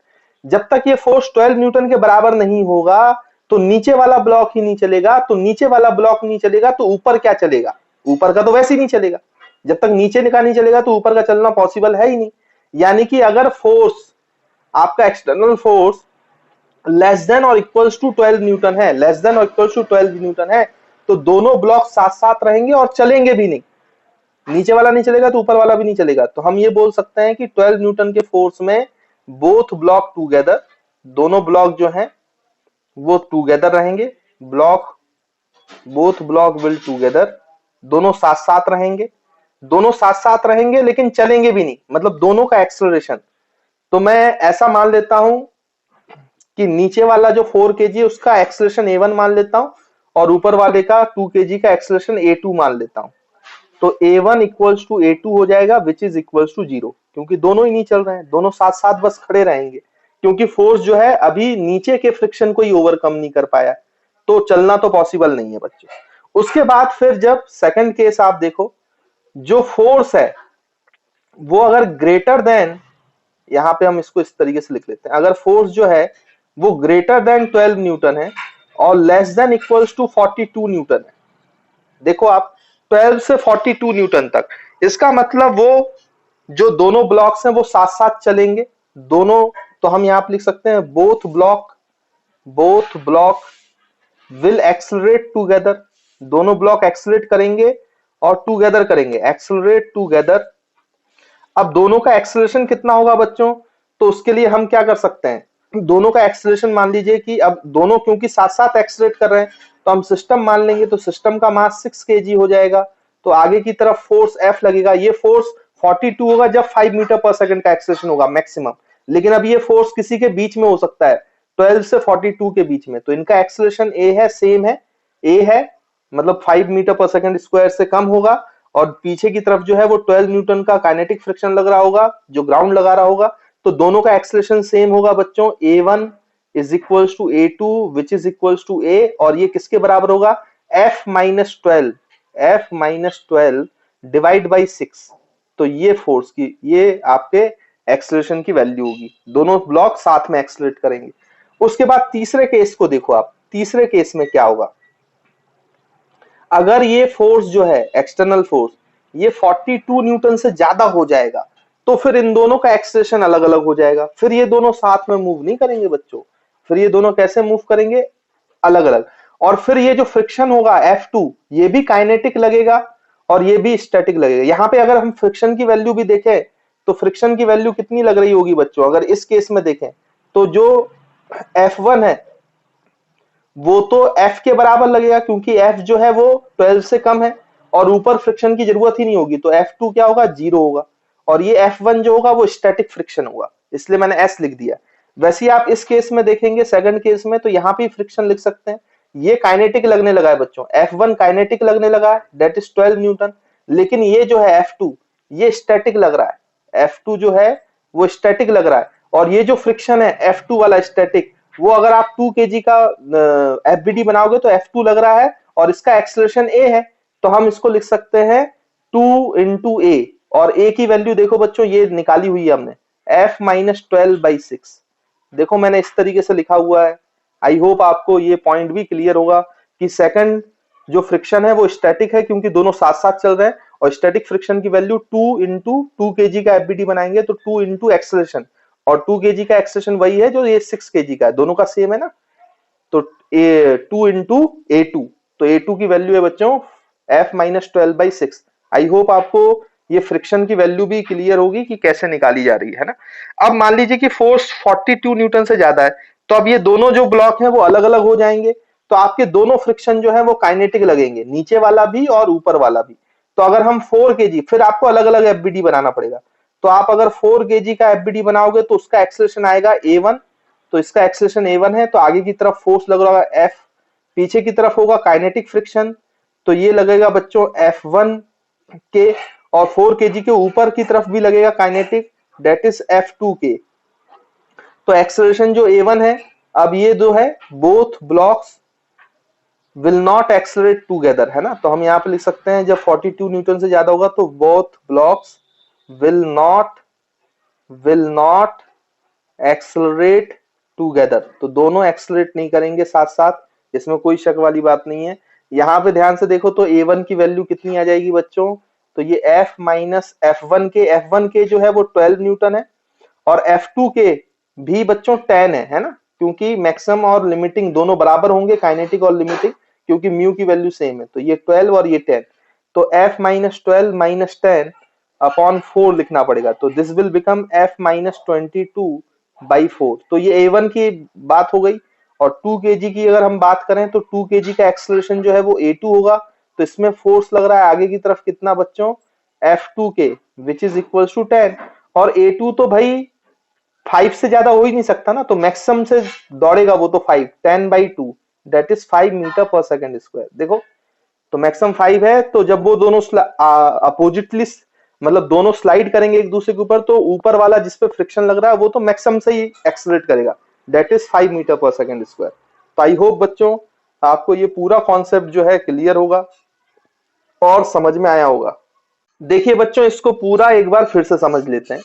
जब तक ये फोर्स 12 न्यूटन के बराबर नहीं होगा तो नीचे वाला ब्लॉक ही नहीं चलेगा। तो नीचे वाला ब्लॉक नहीं चलेगा तो ऊपर क्या चलेगा? ऊपर का तो वैसे ही नहीं चलेगा। जब तक नीचे का नहीं चलेगा तो ऊपर का चलना पॉसिबल है ही नहीं। यानी कि अगर फोर्स, आपका एक्सटर्नल फोर्स लेस देन और इक्वल्स टू 12 न्यूटन है, लेस देन और इक्वल्स टू 12 न्यूटन है, तो दोनों ब्लॉक साथ साथ रहेंगे और चलेंगे भी नहीं। नीचे वाला नहीं चलेगा तो ऊपर वाला भी नहीं चलेगा। तो हम ये बोल सकते हैं कि 12 न्यूटन के फोर्स में बोथ ब्लॉक टुगेदर, दोनों ब्लॉक जो हैं वो टुगेदर रहेंगे। Block, both block will together, दोनों साथ साथ रहेंगे। दोनों साथ साथ रहेंगे लेकिन चलेंगे भी नहीं, मतलब दोनों का एक्सेलरेशन, तो मैं ऐसा मान लेता हूं कि नीचे वाला जो 4 kg है उसका एक्सेलरेशन a1 मान लेता हूं और ऊपर वाले का 2 kg का एक्सेलरेशन a2 मान लेता हूं। तो a1 इक्वल्स टू a2 हो जाएगा विच इज इक्वल्स टू 0, क्योंकि दोनों ही नहीं चल रहे हैं, दोनों साथ साथ बस खड़े रहेंगे, क्योंकि फोर्स जो है अभी नीचे के फ्रिक्शन को ही ओवरकम नहीं कर पाया, तो चलना तो पॉसिबल नहीं है बच्चों। उसके बाद फिर जब सेकंड केस आप देखो, जो फोर्स है वो अगर ग्रेटर देन, यहां पे हम इसको इस तरीके से लिख लेते हैं, अगर फोर्स जो है वो ग्रेटर देन 12 न्यूटन है और less than equals to 42 newton है। देखो आप, 12 से 42 न्यूटन तक, इसका मतलब वो जो दोनों ब्लॉक्स हैं वो साथ साथ चलेंगे दोनों। तो हम यहां पे लिख सकते हैं both block will accelerate together, दोनों ब्लॉक एक्सेलरेट करेंगे और टुगेदर करेंगे, एक्सेलरेट टुगेदर। अब दोनों का एक्सेलरेशन कितना होगा बच्चों? तो उसके लिए हम क्या कर सकते हैं, दोनों का एक्सेलरेशन मान लीजिए कि अब दोनों क्योंकि साथ साथ एक्सेलरेट कर रहे हैं तो हम सिस्टम मान लेंगे, तो सिस्टम का मास 6 kg हो जाएगा। तो आगे की तरफ फोर्स F लगेगा, ये फोर्स 42 होगा जब 5 मीटर पर सेकंड का एक्सेलरेशन होगा मैक्सिमम। लेकिन अब ये फोर्स किसी के बीच में हो सकता है, 12 से 42 के बीच में, तो इनका एक्सेलरेशन A है, सेम है, A है, मतलब 5 मीटर पर सेकंड स्क्वायर से कम होगा। और पीछे की तरफ जो है वो 12 न्यूटन का काइनेटिक फ्रिक्शन लग रहा होगा, जो ग्राउंड लगा रहा होगा। तो दोनों का एक्सेलरेशन सेम होगा बच्चों, a1 is equals to a2 which is equals to a, और ये किसके बराबर होगा? f minus 12 divide by 6। तो ये फोर्स की, ये आपके एक्सेलरेशन की वैल्यू होगी, दोनों ब्लॉक साथ में एक्सेलरेट करेंगे। उसके बाद तीसरे केस को देखो आप, तीसरे केस में क्या होगा? अगर ये फोर्स जो है एक्सटर्नल फोर्स ये 42 न्यूटन से ज्यादा हो जाएगा तो फिर इन दोनों का एक्सेलरेशन अलग अलग हो जाएगा, फिर ये दोनों साथ में मूव नहीं करेंगे बच्चों। फिर ये दोनों कैसे मूव करेंगे? अलग अलग। और फिर ये जो फ्रिक्शन होगा F2, ये भी काइनेटिक लगेगा और ये भी स्टैटिक लगेगा। यहाँ पे अगर हम फ्रिक्शन की वैल्यू भी देखें तो फ्रिक्शन की वैल्यू कितनी लग रही होगी बच्चों? अगर इस केस में देखें तो जो F1 है वो तो F के बराबर लगेगा, क्योंकि F जो है वो 12 से कम है और ऊपर फ्रिक्शन की जरूरत ही नहीं होगी, तो F2 क्या होगा? 0 होगा। और ये F1 जो होगा वो स्टैटिक फ्रिक्शन होगा, इसलिए मैंने S लिख दिया। वैसे ही आप इस केस में देखेंगे, सेकंड केस में, तो यहाँ पे फ्रिक्शन लिख सकते हैं। ये काइनेटिक लगने लगा है बच्चों, F1 काइनेटिक लगने लगा है, दैट इज 12 न्यूटन। लेकिन ये जो है F2, ये स्टैटिक लग रहा है, F2 जो है वो स्टैटिक लग रहा है। और ये जो फ्रिक्शन है F2 वाला स्टैटिक, वो अगर आप 2 kg का FBD बनाओगे तो F2 लग रहा है और इसका एक्सेलरेशन A है, तो हम इसको लिख सकते हैं 2 इंटू A। और A की वैल्यू देखो बच्चों, ये निकाली हुई है हमने, F माइनस 12/6। देखो मैंने इस तरीके से लिखा हुआ है। आई होप आपको ये पॉइंट भी क्लियर होगा कि सेकंड जो फ्रिक्शन है वो स्टैटिक है, क्योंकि दोनों साथ साथ चल रहे हैं। और स्टैटिक फ्रिक्शन की वैल्यू 2 इंटू 2 kg का FBD बनाएंगे तो 2 इंटू एक्सेलरेशन, और 2 kg का एक्सेलरेशन वही है जो ये 6 kg का है, दोनों का सेम है ना। तो 2 इंटू A2, तो A2 की वैल्यू है बच्चों F माइनस 12/6। आई होप आपको ये फ्रिक्शन की वैल्यू भी क्लियर होगी कि कैसे निकाली जा रही है ना। अब मान लीजिए कि फोर्स 42 न्यूटन से ज्यादा है, तो अब ये दोनों जो ब्लॉक हैं वो अलग अलग हो जाएंगे, तो आपके दोनों फ्रिक्शन जो है वो काइनेटिक लगेंगे, नीचे वाला भी और ऊपर वाला भी। तो अगर हम 4 केजी, फिर आपको अलग अलग एफबीडी बनाना पड़ेगा। तो आप अगर 4 केजी का एफबीडी बनाओगे तो उसका एक्सेलरेशन आएगा A1, तो इसका एक्सेलरेशन A1 है, तो आगे की तरफ फोर्स लग रहा होगा F, पीछे की तरफ होगा काइनेटिक फ्रिक्शन, तो ये लगेगा बच्चों F1 के, और 4 केजी के ऊपर की तरफ भी लगेगा काइनेटिक, डेट इज F2 के। तो एक्सेलरेशन जो A1 है, अब ये जो है both blocks will not accelerate together, है ना। तो हम यहाँ पे लिख सकते हैं जब 42 न्यूटन से ज्यादा होगा तो both blocks will not accelerate together, तो दोनों एक्सेलरेट नहीं करेंगे साथ साथ, इसमें कोई शक वाली बात नहीं है। यहाँ पे ध्यान से देखो तो A1 की वैल्यू कितनी आ जाएगी बच्चों, तो ये F माइनस F1 के जो है वो 12 न्यूटन है, और F2 के भी बच्चों 10 है ना, क्योंकि मैक्सिमम और लिमिटिंग दोनों बराबर होंगे, काइनेटिक और लिमिटिंग, क्योंकि म्यू की वैल्यू सेम है, तो ये 12 और ये 10, तो F माइनस 12 माइनस 10 अपॉन 4 लिखना पड़ेगा, तो this will become F minus 22/4। तो ये A1 की बात हो गई। और 2 केजी की अगर हम बात करें तो 2 केजी का एक्सेलरेशन जो है वो A2 होगा, तो इसमें फोर्स लग रहा है आगे की तरफ कितना बच्चों, F2 के, विच इज इक्वल टू 10, और A2 तो भाई 5 से ज्यादा हो ही नहीं सकता ना, तो मैक्सिमम से दौड़ेगा वो तो 5, 10/2, that is 5 metre per second square. देखो तो मैक्सिमम 5 है, तो जब वो दोनों अपोजिटली मतलब दोनों स्लाइड करेंगे एक दूसरे के ऊपर, तो ऊपर वाला जिसपे फ्रिक्शन लग रहा है वो तो मैक्सिमम से ही एक्सेलरेट करेगा, that is 5 metre per second square. तो आई होप बच्चों आपको ये पूरा कॉन्सेप्ट जो है क्लियर होगा और समझ में आया होगा। देखिए बच्चों इसको पूरा एक बार फिर से समझ लेते हैं।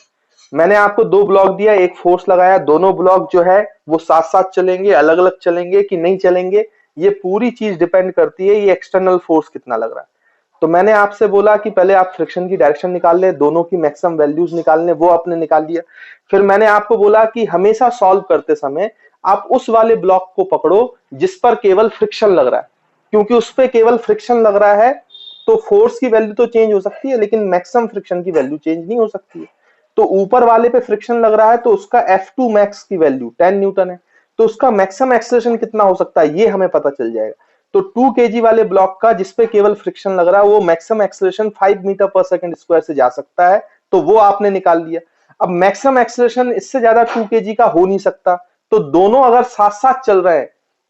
मैंने आपको दो ब्लॉक दिया, एक फोर्स लगाया, दोनों ब्लॉक जो है वो साथ साथ चलेंगे, अलग अलग चलेंगे कि नहीं चलेंगे, ये पूरी चीज डिपेंड करती है ये एक्सटर्नल फोर्स कितना लग रहा है। तो मैंने आपसे बोला कि पहले आप फ्रिक्शन की डायरेक्शन निकाल ले, दोनों की मैक्सिमम वैल्यूज निकालने, वो आपने निकाल लिया। फिर मैंने आपको बोला कि हमेशा सॉल्व करते समय आप उस वाले ब्लॉक को पकड़ो जिस पर केवल फ्रिक्शन लग रहा है, क्योंकि उस पर केवल फ्रिक्शन लग रहा है तो फोर्स की वैल्यू तो चेंज हो सकती है लेकिन मैक्सिमम फ्रिक्शन की वैल्यू चेंज नहीं हो सकती है। तो ऊपर वाले पे फ्रिक्शन लग रहा है तो उसका F2 मैक्स की वैल्यू 10 न्यूटन है, तो उसका मैक्सिमम एक्सेलरेशन कितना हो सकता है ये हमें पता चल जाएगा। तो 2 केजी वाले ब्लॉक का जिसपे केवल फ्रिक्शन लग रहा है वो maximum acceleration 5 metre per second square से जा सकता है, तो वो आपने निकाल लिया। अब मैक्सिमम एक्सेलरेशन इससे ज्यादा 2 केजी का हो नहीं सकता, तो दोनों अगर साथ साथ चल रहे हैं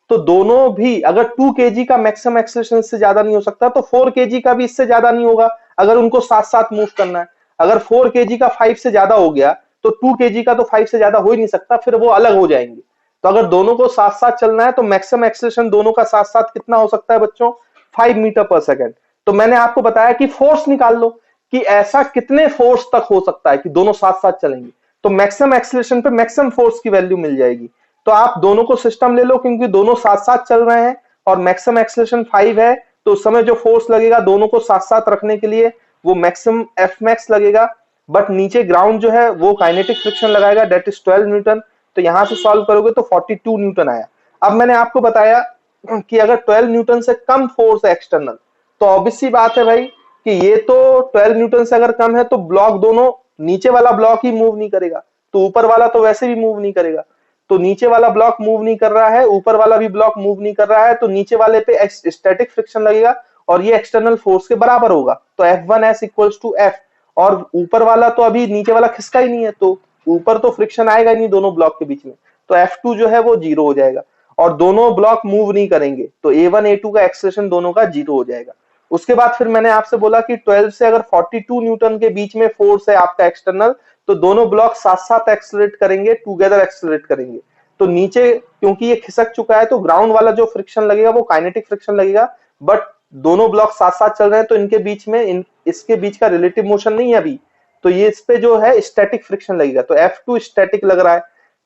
तो दोनों भी, अगर 2 केजी का मैक्सिमम एक्सेलरेशन इससे ज्यादा नहीं हो सकता तो 4 केजी का भी इससे ज्यादा नहीं होगा, अगर उनको साथ साथ मूव करना है। अगर 4 केजी का 5 से ज्यादा हो गया तो 2 केजी का तो 5 से ज्यादा हो ही नहीं सकता, फिर वो अलग हो जाएंगे। तो अगर दोनों को साथ साथ चलना है तो मैक्सिमम एक्सेलरेशन दोनों का साथ साथ कितना हो सकता है बच्चों, 5 मीटर पर सेकंड। तो मैंने आपको बताया कि फोर्स निकाल लो कि ऐसा कितने फोर्स तक हो सकता है कि दोनों साथ साथ चलेंगे, तो मैक्सिमम एक्सेलरेशन पे मैक्सिमम फोर्स की वैल्यू मिल जाएगी। तो आप दोनों को सिस्टम ले लो क्योंकि दोनों साथ साथ चल रहे हैं और मैक्सिमम एक्सेलरेशन 5 है, तो उस समय जो फोर्स लगेगा दोनों को साथ साथ रखने के लिए वो मैक्सिमम F मैक्स लगेगा, बट नीचे ग्राउंड जो है वो काइनेटिक फ्रिक्शन लगाएगा, डेट इज 12 न्यूटन। तो यहां से सॉल्व करोगे तो 42 न्यूटन आया। अब मैंने आपको बताया कि अगर 12 न्यूटन से कम फोर्स है एक्सटर्नल, तो ऑब्वियस सी बात है भाई कि ये तो 12 न्यूटन से अगर कम है तो ब्लॉक दोनों, नीचे वाला ब्लॉक ही मूव नहीं करेगा, तो ऊपर वाला तो वैसे भी मूव नहीं करेगा। तो नीचे वाला ब्लॉक मूव नहीं कर रहा है, ऊपर वाला भी ब्लॉक मूव नहीं कर रहा है, तो नीचे वाले पे स्टैटिक फ्रिक्शन लगेगा और ये एक्सटर्नल फोर्स के बराबर होगा, तो F1s इक्वल्स टू F। और ऊपर वाला तो अभी नीचे वाला खिसका ही नहीं है, तो ऊपर तो फ्रिक्शन आएगा ही नहीं दोनों ब्लॉक के बीच में, तो F2 जो है वो 0 हो जाएगा और दोनों ब्लॉक मूव नहीं करेंगे, तो A1 A2 का एक्सेलरेशन दोनों का 0 हो जाएगा। उसके बाद फिर मैंने आपसे बोला कि 12 से अगर 42 न्यूटन के बीच में फोर्स है आपका एक्सटर्नल, तो दोनों ब्लॉक साथ साथ एक्सेलरेट करेंगे, टुगेदर एक्सेलरेट करेंगे। तो नीचे क्योंकि ये खिसक चुका है तो ग्राउंड वाला जो फ्रिक्शन लगेगा वो काइनेटिक फ्रिक्शन लगेगा, बट दोनों ब्लॉक साथ साथ चल रहे हैं तो इनके बीच में इसके बीच का रिलेटिव मोशन नहीं है अभी, तो ये इस पे जो है स्टैटिक फ्रिक्शन लगेगा, तो F2 स्टैटिक लग रहा है।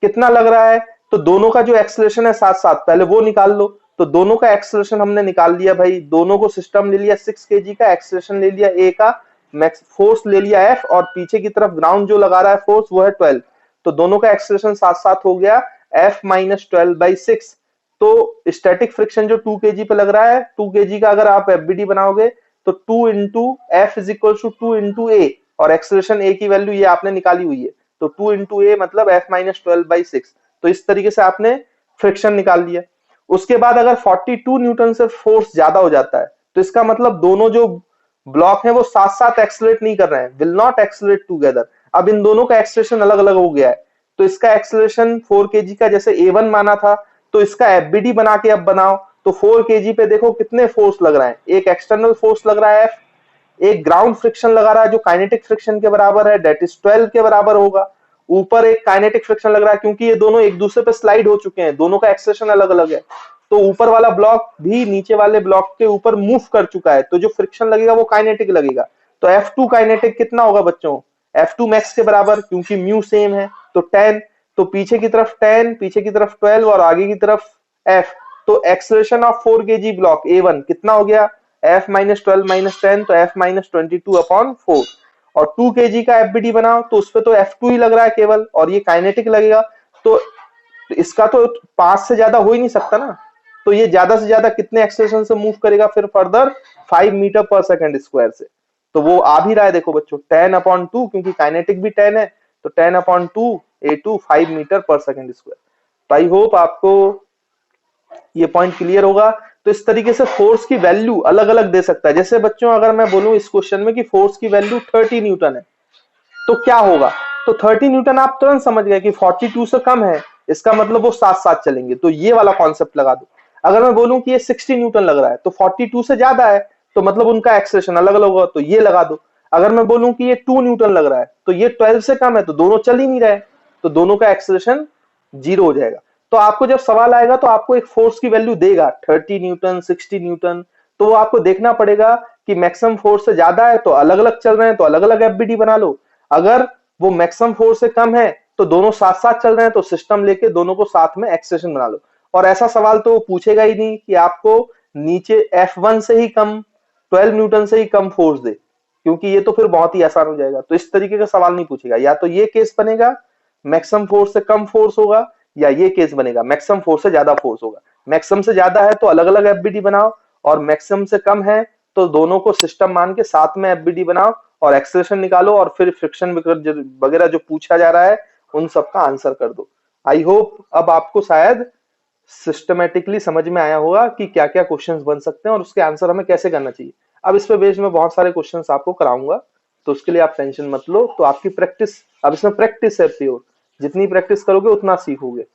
कितना लग रहा है, तो दोनों का जो एक्सेलरेशन है साथ साथ पहले वो निकाल लो। तो दोनों का एक्सेलरेशन हमने निकाल लिया भाई, दोनों को सिस्टम ले लिया, 6 केजी का एक्सेलरेशन ले लिया A का, मैक्स फोर्स ले लिया F, और पीछे की तरफ ग्राउंड जो लगा रहा है फोर्स वो है 12, तो दोनों का एक्सेलरेशन साथ साथ हो गया F माइनस 12/6। तो स्टैटिक फ्रिक्शन जो 2 केजी पे लग रहा है, 2 केजी का अगर आप एफबीडी बनाओगे तो 2 into F is equal to 2 into A, और एक्सेलरेशन ए की वैल्यू ये आपने निकाली हुई है, तो 2 इंटू ए मतलब एफ माइनस 12/6। तो इस तरीके से आपने फ्रिक्शन निकाल लिया। उसके बाद अगर 42 न्यूटन से फोर्स ज्यादा हो जाता है तो इसका मतलब दोनों जो ब्लॉक है वो साथ साथ एक्सेलरेट नहीं कर रहे हैं, विल नॉट एक्सेलरेट टुगेदर। अब इन दोनों का एक्सेलरेशन अलग अलग हो गया है, तो इसका एक्सेलरेशन 4 kg का जैसे A1 माना था, तो इसका एफबीडी बना के अब बनाओ, तो 4 kg पे देखो कितने फोर्स लग रहा है, एक एक्सटर्नल फोर्स लग रहा है F, एक ग्राउंड फ्रिक्शन लगा रहा है जो काइनेटिक फ्रिक्शन के बराबर है, डेट इज 12 के बराबर होगा। ऊपर एक काइनेटिक फ्रिक्शन लग रहा है क्योंकि ये दोनों एक दूसरे पे स्लाइड हो चुके हैं, दोनों का एक्सेलरेशन अलग अलग है, तो ऊपर वाला ब्लॉक भी नीचे वाले ब्लॉक के ऊपर मूव कर चुका है, तो जो फ्रिक्शन लगेगा वो काइनेटिक लगेगा। तो F2 काइनेटिक कितना होगा बच्चों, F2 मैक्स के बराबर, क्योंकि म्यू सेम है तो 10, तो पीछे की तरफ 10, पीछे की तरफ 12 और आगे की तरफ F। तो acceleration of 4 kg block A1 कितना हो गया, F माइनस 12 माइनस 10, तो F माइनस 22/4। और 2 kg का एफबीडी बनाओ तो उसपे तो F2 ही लग रहा है केवल, और ये काइनेटिक लगेगा, तो इसका तो 5 से ज्यादा हो ही नहीं सकता ना, तो ये ज्यादा से ज्यादा कितने एक्सेलरेशन से मूव करेगा फिर further, 5 metre per second square से। तो वो आ भी रहा है देखो बच्चों 10/2, क्योंकि काइनेटिक भी 10 है, तो 10/2 A2 5 metre per second square. तो आई होप आपको ये पॉइंट क्लियर होगा। तो इस तरीके से फोर्स की वैल्यू अलग अलग दे सकता है। जैसे बच्चों अगर मैं बोलूं इस क्वेश्चन में कि फोर्स की वैल्यू 30 न्यूटन है, तो क्या होगा, तो 30 न्यूटन आप तुरंत समझ गए कि 42 से कम है, इसका मतलब वो साथ साथ चलेंगे, तो ये वाला कॉन्सेप्ट लगा दो। अगर मैं बोलूं कि ये 60 न्यूटन लग रहा है तो 42 से ज्यादा है, तो मतलब उनका एक्सेलरेशन अलग अलग होगा, तो ये लगा दो। अगर मैं बोलूं कि ये 2 न्यूटन लग रहा है तो ये 12 से कम है, तो दोनों चल ही नहीं रहे, तो दोनों का एक्सेलरेशन 0 हो जाएगा। तो आपको जब सवाल आएगा तो आपको एक फोर्स की वैल्यू देगा 30 न्यूटन 60 न्यूटन, तो वो आपको देखना पड़ेगा कि मैक्सिमम फोर्स से ज्यादा है तो अलग अलग चल रहे हैं, तो अलग अलग एफबीडी बना लो। अगर वो मैक्सिमम फोर्स से कम है तो दोनों साथ साथ चल रहे हैं, तो सिस्टम लेके दोनों को साथ में एक्सेलरेशन बना लो। और ऐसा सवाल तो पूछेगा ही नहीं कि आपको नीचे F1 से ही कम 12 न्यूटन से ही कम फोर्स दे, क्योंकि ये तो फिर बहुत ही आसान हो जाएगा। तो इस तरीके का सवाल नहीं पूछेगा, या तो ये केस बनेगा मैक्सिमम फोर्स से कम फोर्स होगा, या ये केस बनेगा मैक्सिमम फोर्स से ज्यादा फोर्स होगा। मैक्सिमम से ज्यादा है तो अलग अलग एफबीडी बनाओ, और मैक्सिमम से कम है तो दोनों को सिस्टम मान के साथ में एफबीडी बनाओ और एक्सेलरेशन निकालो, और फिर फ्रिक्शन वगैरह जो पूछा जा रहा है उन सब का आंसर कर दो। आई होप अब आपको शायद सिस्टमेटिकली समझ में आया होगा कि क्या क्या क्वेश्चंस बन सकते हैं और उसके आंसर हमें कैसे करना चाहिए। अब इस पे बेस्ड में बहुत सारे क्वेश्चंस आपको कराऊंगा, तो उसके लिए आप टेंशन मत लो। तो आपकी प्रैक्टिस, अब इसमें प्रैक्टिस है प्योर, जितनी प्रैक्टिस करोगे उतना सीखोगे।